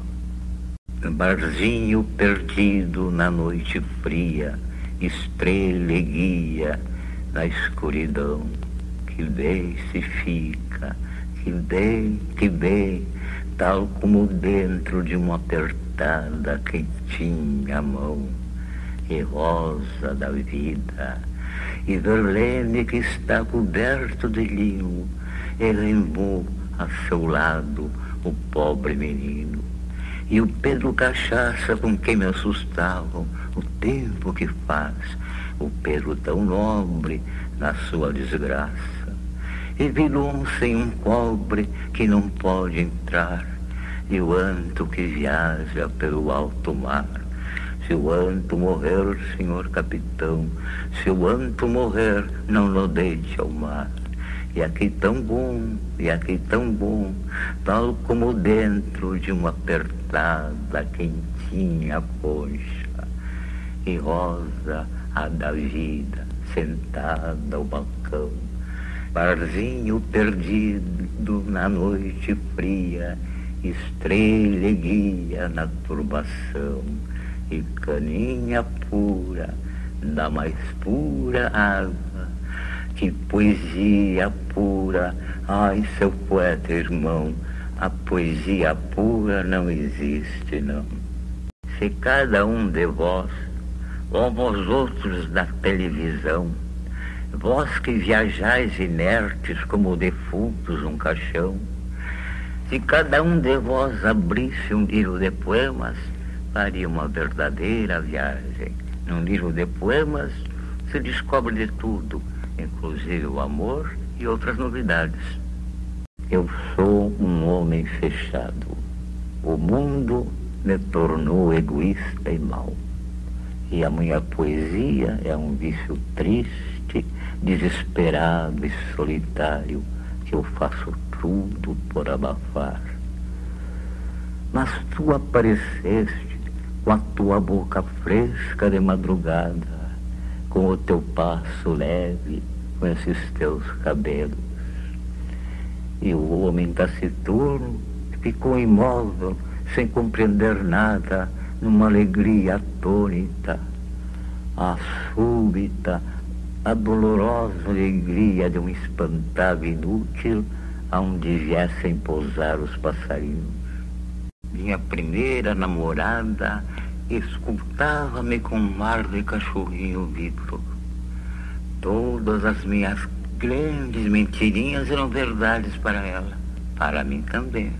Barzinho perdido na noite fria, estrela e guia na escuridão, que vem se fica, que bem, tal como dentro de uma apertada quentinha mão, e rosa da vida, e Verlene que está coberto de linho, e lembrou a seu lado o pobre menino. E o Pedro Cachaça com quem me assustavam o tempo que faz, o Pedro tão nobre na sua desgraça. E vilão sem um cobre que não pode entrar, e o Anto que viaja pelo alto mar. Se o Anto morrer, senhor capitão, se o Anto morrer, não lo deixe ao mar. E aqui tão bom, e aqui tão bom, tal como dentro de uma apertada quentinha poncha, e rosa a da vida, sentada ao balcão, barzinho perdido na noite fria, estrela e guia na turbação, e caninha pura da mais pura água. Que poesia pura, ai seu poeta irmão, a poesia pura não existe não. Se cada um de vós, como os outros da televisão, vós que viajais inertes como defuntos num caixão, se cada um de vós abrisse um livro de poemas, faria uma verdadeira viagem. Num livro de poemas se descobre de tudo, inclusive o amor e outras novidades. Eu sou um homem fechado. O mundo me tornou egoísta e mau. E a minha poesia é um vício triste, desesperado e solitário, que eu faço tudo por abafar. Mas tu apareceste com a tua boca fresca de madrugada, com o teu passo leve, com esses teus cabelos. E o homem taciturno ficou imóvel, sem compreender nada, numa alegria atônita, a súbita, a dolorosa alegria de um espantado inútil, aonde viessem pousar os passarinhos. Minha primeira namorada escutava-me com um mar de cachorrinho vidro. Todas as minhas grandes mentirinhas eram verdades para ela, para mim também.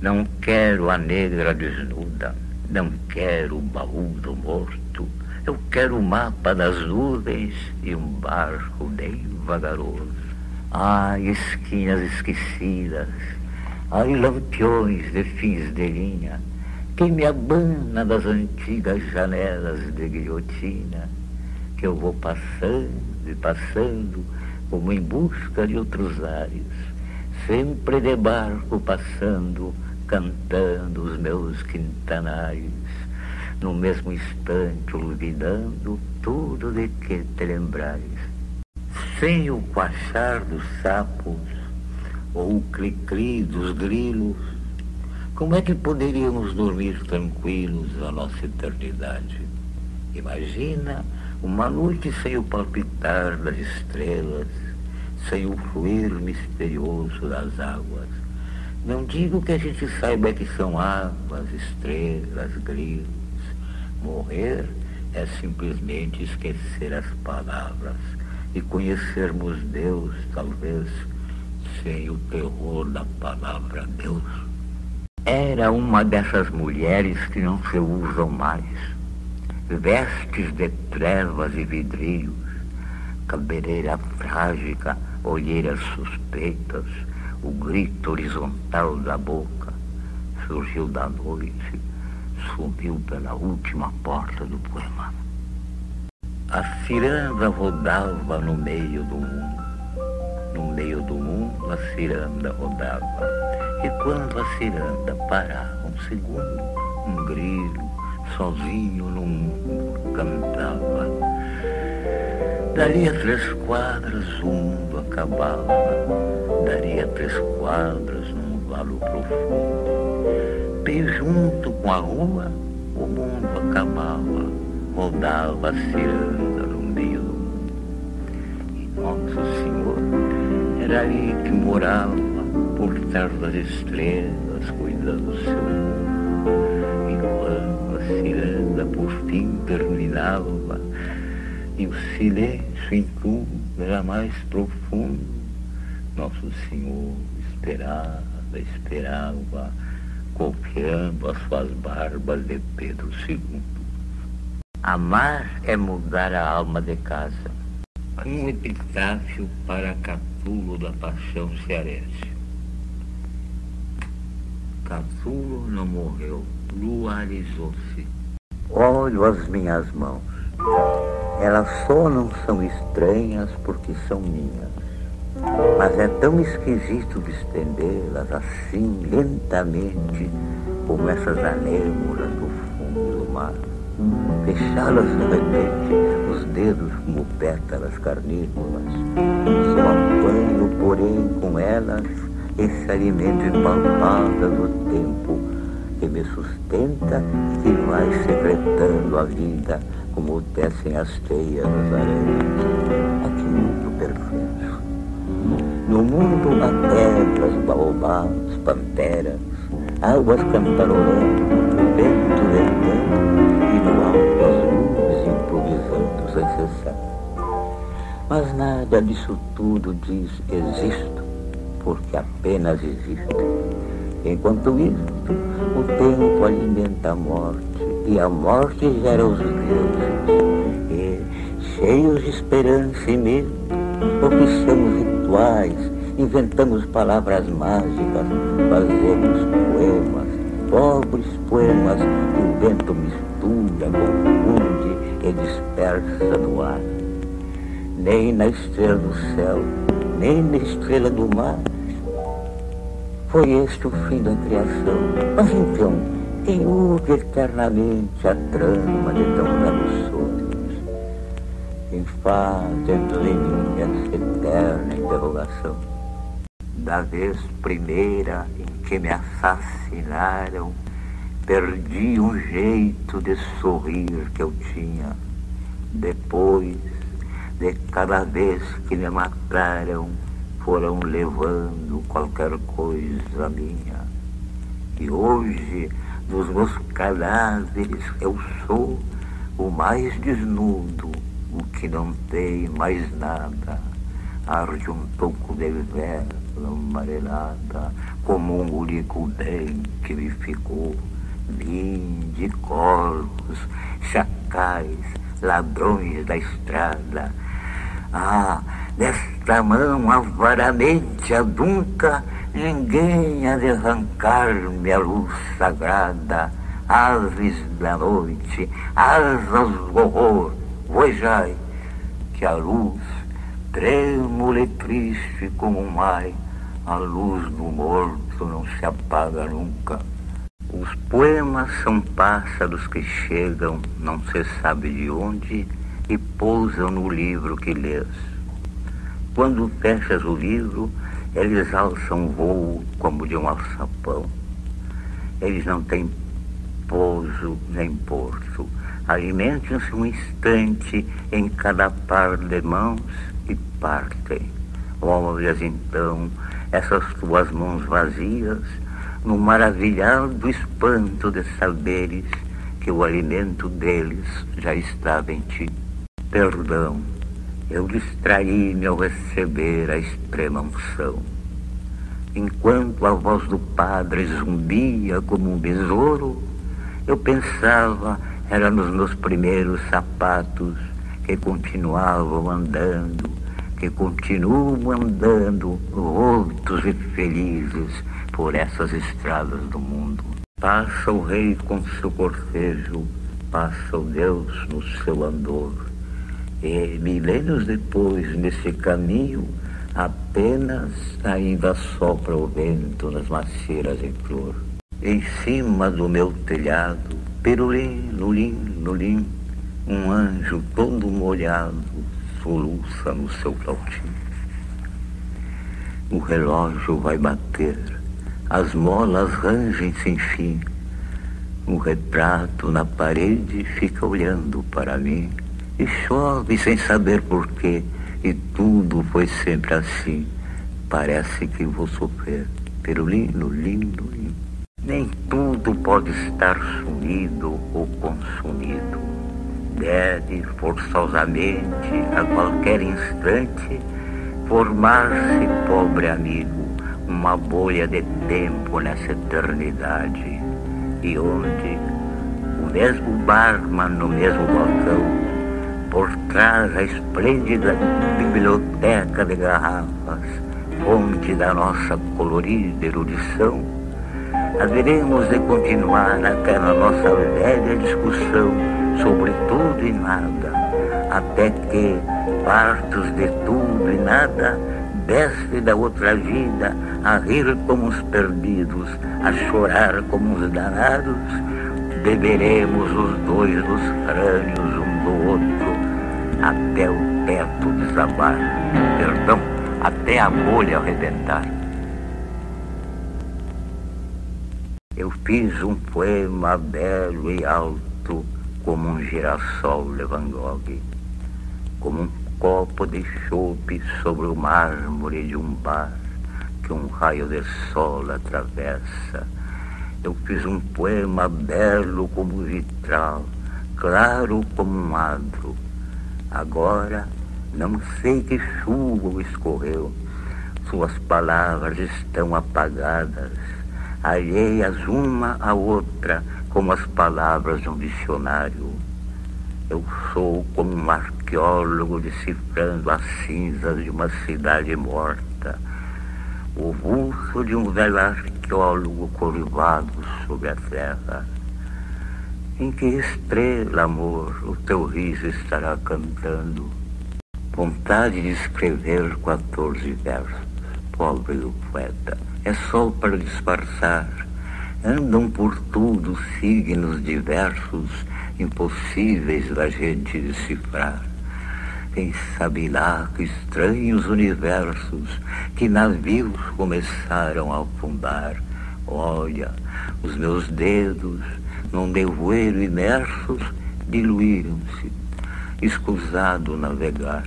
Não quero a negra desnuda, não quero o baú do morto, eu quero o mapa das nuvens e um barco bem vagaroso. Ai, esquinas esquecidas, ai, lampiões de fins de linha, que me abana das antigas janelas de guilhotina, que eu vou passando e passando, como em busca de outros ares, sempre de barco passando, cantando os meus quintanários, no mesmo instante olvidando tudo de que te lembrares. Sem o quachar dos sapos, ou o cri-cri dos grilos, como é que poderíamos dormir tranquilos a nossa eternidade? Imagina uma noite sem o palpitar das estrelas, sem o fluir misterioso das águas. Não digo que a gente saiba que são águas, estrelas, grilos. Morrer é simplesmente esquecer as palavras e conhecermos Deus, talvez, sem o terror da palavra Deus. Era uma dessas mulheres que não se usam mais, vestes de trevas e vidrios, cabeleira frágica, olheiras suspeitas, o grito horizontal da boca, surgiu da noite, sumiu pela última porta do poema. A ciranda rodava no meio do mundo. No meio do mundo a ciranda rodava. E quando a ciranda parava um segundo, um grilo, sozinho no mundo, cantava. Dali a 3 quadras o mundo acabava. Dali a 3 quadras num valo profundo. Bem junto com a rua, o mundo acabava. Rodava a ciranda no meio do mundo. E Nosso Senhor era ali que morava, furtar das estrelas, cuidando do seu mundo, enquanto a ciranda por fim terminava, e o silêncio em tudo era mais profundo. Nosso Senhor esperava, copiando as suas barbas de Pedro II. Amar é mudar a alma de casa. Um epitáfio para Catulo da Paixão Cearense. Catulo não morreu, luarizou-se. Olho as minhas mãos. Elas só não são estranhas porque são minhas. Mas é tão esquisito de estendê-las assim, lentamente, como essas anêmonas do fundo do mar. Fechá-las de repente, os dedos como pétalas carnívoras. Só apanho, porém, com elas esse alimento impalpável do tempo que me sustenta e que vai secretando a vida como tecem as teias das aranhas. Aqui muito perfeito. No mundo há pedras, baobás, panteras, águas cantarolando, vento ventando, e no alto as nuvens improvisando sem cessar. Mas nada disso tudo diz existo, porque apenas existe. Enquanto isto, o tempo alimenta a morte, e a morte gera os deuses. E, cheios de esperança e medo, propiciamos rituais, inventamos palavras mágicas, fazemos poemas, pobres poemas que o vento mistura, confunde e dispersa no ar. Nem na estrela do céu, nem na estrela do mar foi este o fim da criação. Mas então, quem ouve eternamente a trama de tão belos sonhos? Quem faz dentro de mim essa eterna interrogação? Da vez primeira em que me assassinaram, perdi um jeito de sorrir que eu tinha. Depois de cada vez que me mataram, foram levando qualquer coisa minha. E hoje, dos meus cadáveres, eu sou o mais desnudo, o que não tem mais nada. Arde um pouco de vela amarelada, como um único bem que me ficou. Vinde, corvos, chacais, ladrões da estrada. Ah, desta mão avaramente adunca, ninguém há de arrancar-me a luz sagrada. Aves da noite, asas do horror, vojai, que a luz, trêmula e triste como um mar, a luz do morto não se apaga nunca. Os poemas são pássaros que chegam, não se sabe de onde, e pousam no livro que lês. Quando fechas o livro, eles alçam voo como de um alçapão. Eles não têm pouso nem porto. Alimentam-se um instante em cada par de mãos e partem. Olhas então essas tuas mãos vazias no maravilhado espanto de saberes que o alimento deles já estava em ti. Perdão, eu distraí-me ao receber a extrema unção. Enquanto a voz do padre zumbia como um besouro, eu pensava, era nos meus primeiros sapatos que continuavam andando, que continuam andando, rotos e felizes por essas estradas do mundo. Passa o rei com seu cortejo, passa o Deus no seu andor. E milênios depois, nesse caminho, apenas ainda sopra o vento nas macieiras em flor. Em cima do meu telhado, pirulim, lulim, lulim, um anjo todo molhado soluça no seu flautim. O relógio vai bater, as molas rangem sem fim. O retrato na parede fica olhando para mim. E chove sem saber porquê, e tudo foi sempre assim. Parece que vou sofrer. Pirulino, lindo, lindo. Nem tudo pode estar sumido ou consumido. Deve forçosamente, a qualquer instante, formar-se, pobre amigo, uma bolha de tempo nessa eternidade, e onde o mesmo barman no mesmo balcão, por trás da esplêndida biblioteca de garrafas, fonte da nossa colorida erudição, haveremos de continuar aquela nossa velha discussão sobre tudo e nada, até que, fartos de tudo e nada, desce da outra vida, a rir como os perdidos, a chorar como os danados, beberemos os dois dos crânios um do outro, até o teto desabar, perdão, até a bolha arrebentar. Eu fiz um poema belo e alto, como um girassol de Van Gogh, como um copo de chope sobre o mármore de um bar que um raio de sol atravessa. Eu fiz um poema belo como vitral, claro como um adro. Agora não sei que chuva escorreu, suas palavras estão apagadas, alheias uma à outra, como as palavras de um dicionário. Eu sou como um arqueólogo decifrando as cinzas de uma cidade morta, o vulto de um velho arqueólogo curvado sobre a terra. Em que estrela, amor, o teu riso estará cantando? Vontade de escrever 14 versos, pobre do poeta, é só para disfarçar. Andam por tudo signos diversos, impossíveis da gente decifrar. Quem sabe lá que estranhos universos, que navios começaram a afundar. Olha, os meus dedos, num nevoeiro imersos, diluíram-se, escusado navegar.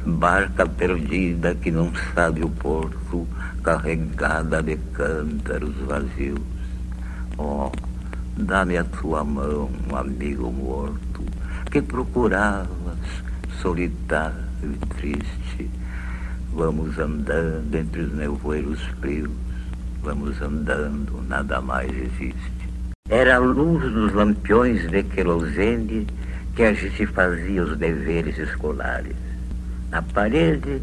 Barca perdida que não sabe o porto, carregada de cântaros vazios. Oh, dá-me a tua mão, amigo morto, que procuravas, solitário e triste. Vamos andando entre os nevoeiros frios, vamos andando, nada mais existe. Era a luz dos lampiões de querosene que a gente fazia os deveres escolares. Na parede,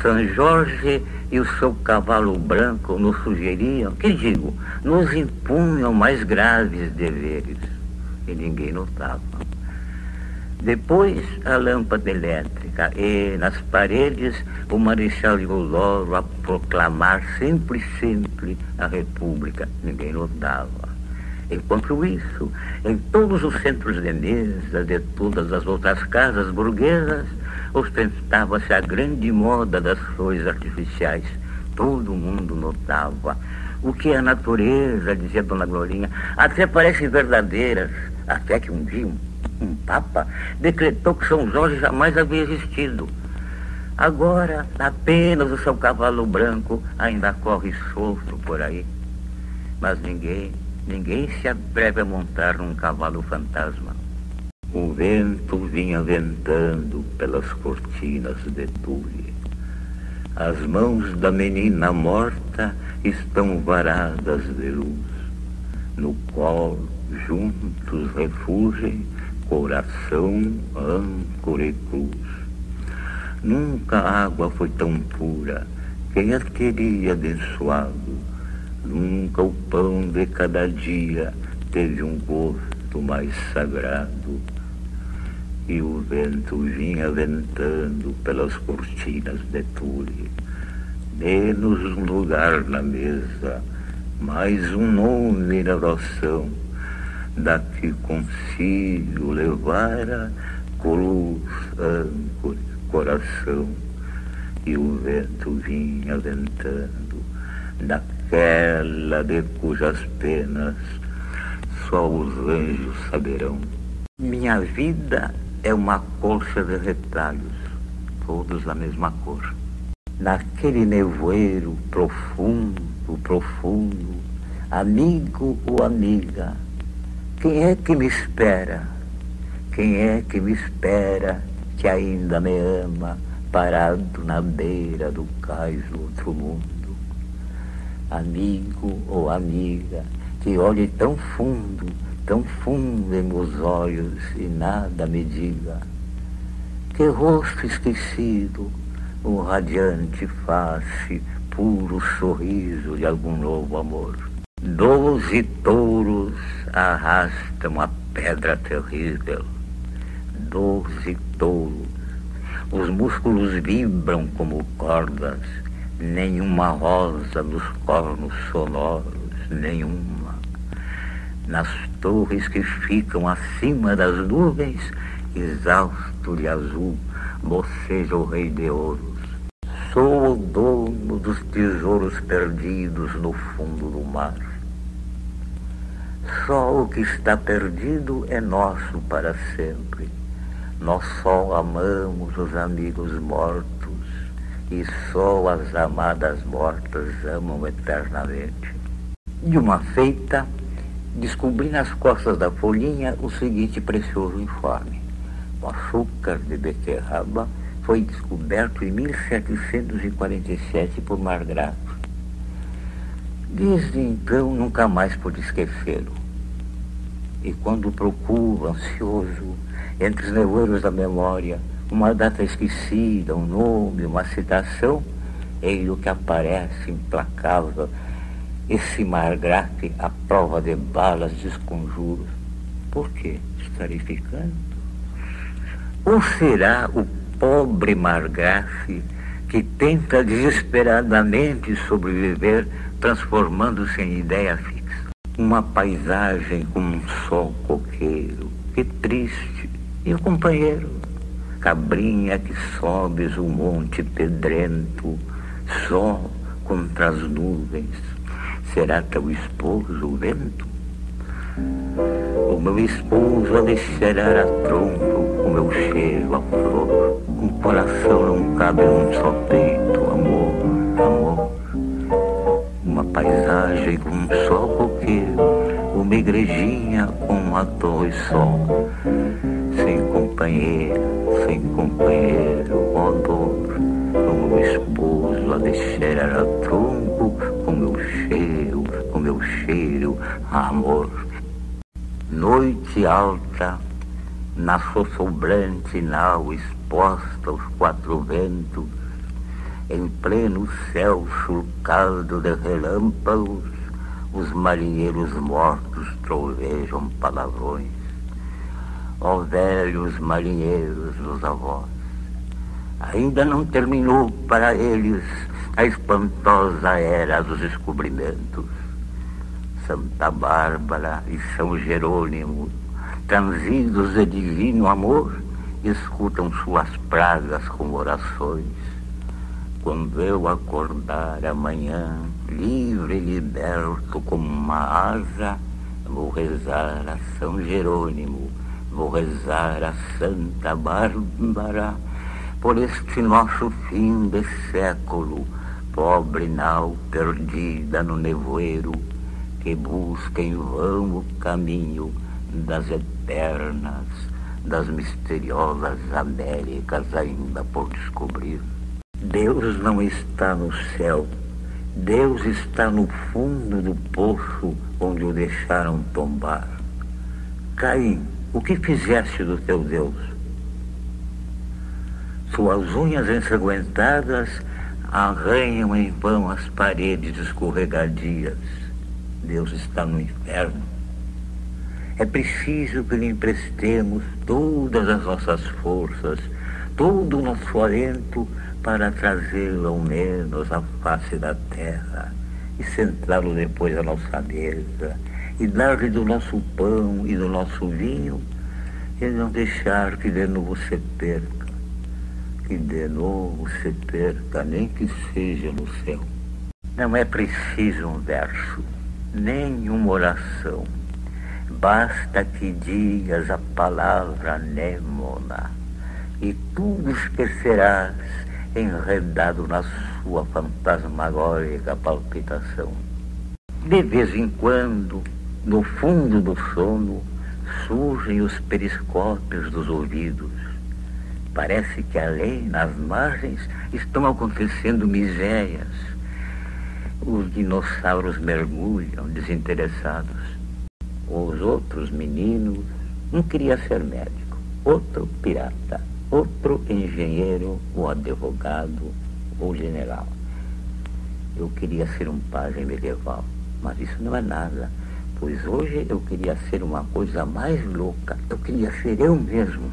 São Jorge e o seu cavalo branco nos sugeriam, que digo, nos impunham mais graves deveres, e ninguém notava. Depois, a lâmpada elétrica, e nas paredes, o Marechal Deodoro a proclamar sempre, sempre a República, ninguém notava. Enquanto isso, em todos os centros de mesa de todas as outras casas burguesas, ostentava-se a grande moda das flores artificiais. Todo mundo notava. O que a natureza, dizia Dona Glorinha, até parecem verdadeiras. Até que um dia um papa decretou que São Jorge jamais havia existido. Agora, apenas o seu cavalo branco ainda corre solto por aí. Mas ninguém se atreve a montar num cavalo fantasma. O vento vinha ventando pelas cortinas de tule. As mãos da menina morta estão varadas de luz. No colo, juntos refugem coração, âncora e cruz. Nunca a água foi tão pura, quem a teria abençoado? Nunca o pão de cada dia teve um gosto mais sagrado. E o vento vinha ventando pelas cortinas de tule. Menos um lugar na mesa, mais um nome na oração. Daqui consigo levar cruz, âncora, coração. E o vento vinha ventando daquela de cujas penas só os anjos saberão. Minha vida é uma colcha de retalhos, todos da mesma cor. Naquele nevoeiro profundo vasto, profundo, amigo ou amiga, quem é que me espera? Quem é que me espera, que ainda me ama, parado na beira do cais do outro mundo? Amigo ou amiga, que olhe tão fundo em meus olhos e nada me diga. Que rosto esquecido, o radiante face, puro sorriso de algum novo amor. 12 touros arrastam a pedra terrível. 12 touros. Os músculos vibram como cordas. Nenhuma rosa nos cornos sonoros, nenhuma. Nas torres que ficam acima das nuvens, exausto de azul, boceja o rei de ouros. Sou o dono dos tesouros perdidos no fundo do mar. Só o que está perdido é nosso para sempre. Nós só amamos os amigos mortos, e só as amadas mortas amam eternamente. De uma feita, descobri nas costas da folhinha o seguinte precioso informe. O açúcar de beterraba foi descoberto em 1747 por Marggraf. Desde então nunca mais pude esquecê-lo. E quando procuro, ansioso, entre os nevoeiros da memória, uma data esquecida, um nome, uma citação, eis o que aparece implacável, esse Marggraf à prova de balas desconjuros. Por quê? Estarei ficando? Ou será o pobre Marggraf que tenta desesperadamente sobreviver, transformando-se em ideia fixa? Uma paisagem com um sol coqueiro, que triste. E o companheiro? Cabrinha que sobes o monte pedrento, só contra as nuvens. Será teu esposo o vento? O meu esposo a descerar a tronco, o meu cheiro a flor. Um coração não cabe num só peito, amor, amor. Uma paisagem com um sol coqueiro, uma igrejinha com uma torre só. Sem companheiro, ó dor. O meu esposo a descerar a tronco, com meu cheiro, amor. Noite alta, na sossobrante nau exposta aos quatro ventos, em pleno céu surcado de relâmpagos, os marinheiros mortos trovejam palavrões. Ó velhos marinheiros dos avós, ainda não terminou para eles a espantosa era dos descobrimentos. Santa Bárbara e São Jerônimo, transidos de divino amor, escutam suas pragas com orações. Quando eu acordar amanhã, livre e liberto como uma asa, vou rezar a São Jerônimo, vou rezar a Santa Bárbara, por este nosso fim de século, pobre nau perdida no nevoeiro, que busca em vão o caminho das eternas, das misteriosas Américas ainda por descobrir. Deus não está no céu, Deus está no fundo do poço onde o deixaram tombar. Caim, o que fizeste do teu Deus? Suas unhas ensanguentadas arranham em vão as paredes escorregadias. Deus está no inferno. É preciso que lhe emprestemos todas as nossas forças, todo o nosso alento, para trazê-lo ao menos à face da terra e sentá-lo depois à nossa mesa e dar-lhe do nosso pão e do nosso vinho e não deixar que de novo se perca, nem que seja no céu. Não é preciso um verso, nem uma oração. Basta que digas a palavra anêmona e tudo esquecerás enredado nas sua fantasmagórica palpitação. De vez em quando, no fundo do sono, surgem os periscópios dos ouvidos. Parece que além, nas margens, estão acontecendo misérias. Os dinossauros mergulham desinteressados. Os outros meninos, um queria ser médico, outro pirata, outro engenheiro ou advogado ou general. Eu queria ser um pajem medieval, mas isso não é nada, pois hoje eu queria ser uma coisa mais louca. Eu queria ser eu mesmo.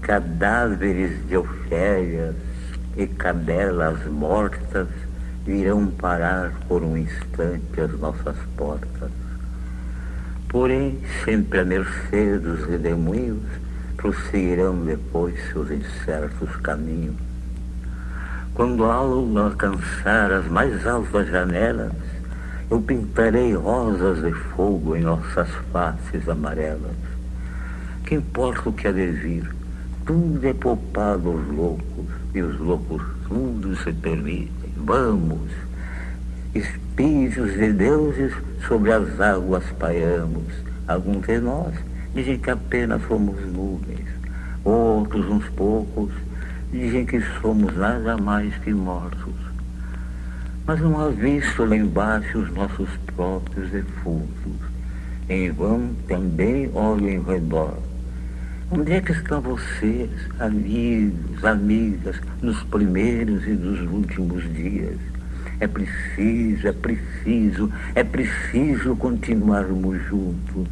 Cadáveres de Ofélias e cadelas mortas virão parar por um instante às nossas portas. Porém, sempre à mercê dos redemoinhos, prosseguirão depois seus incertos caminhos. Quando a alma alcançar as mais altas janelas, eu pintarei rosas de fogo em nossas faces amarelas. Que importa o que há de vir? Tudo é poupado aos loucos, e os loucos tudo se permitem. Vamos, espíritos de deuses, sobre as águas pairamos. Alguns de nós dizem que apenas somos nuvens. Outros, uns poucos, dizem que somos nada mais que mortos. Mas não há visto lá embaixo os nossos próprios defuntos. Em vão também olho em redor. Onde é que estão vocês, amigos, amigas, nos primeiros e nos últimos dias? É preciso continuarmos juntos.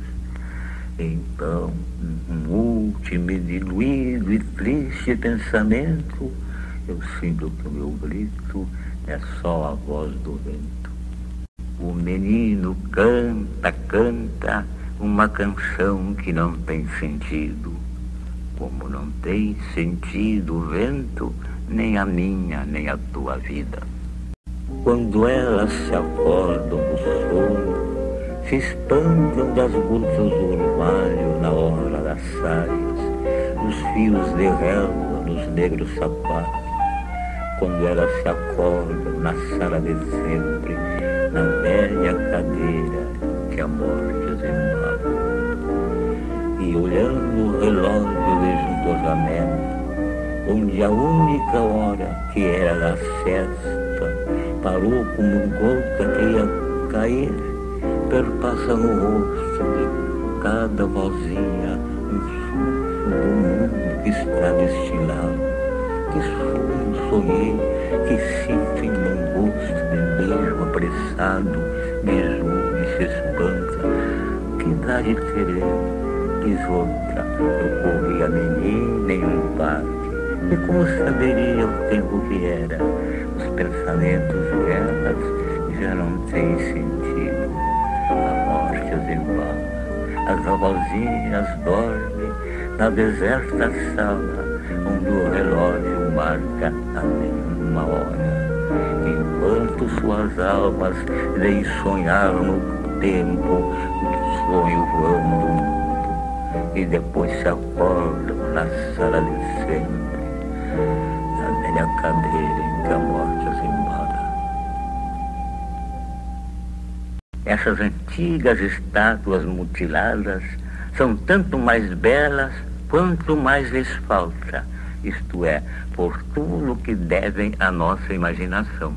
Então, um último e diluído e triste pensamento, eu sinto que o meu grito é só a voz do vento. O menino canta uma canção que não tem sentido, como não tem sentido o vento, nem a minha, nem a tua vida. Quando elas se acordam do sono, se espantam das grutas do orvalho na hora das saias, dos fios de relva nos negros sapatos. Quando elas se acordam na sala de sempre, na velha cadeira que a morte as embala. E olhando o relógio desjudosamente, onde a única hora que era a sesta parou como gota que ia cair, perpassa no rosto de cada vozinha um susto do mundo que está destilado. Que sonho sonhei, que sinto em meu gosto de beijo apressado, me julga e se espanta. Que idade terei? Diz outra, eu corri a menina em um parque. E como saberia o tempo que era? Os pensamentos delas já não têm sentido. A morte as embala, as avózinhas dormem na deserta sala, onde o relógio marca a nenhuma hora. Enquanto suas almas veem sonhar no tempo, o sonho voando do mundo, e depois se acordam na sala de sempre, na velha cadeira em que a morte as embala. Essas antigas estátuas mutiladas são tanto mais belas quanto mais lhes falta, isto é, por tudo que devem à nossa imaginação.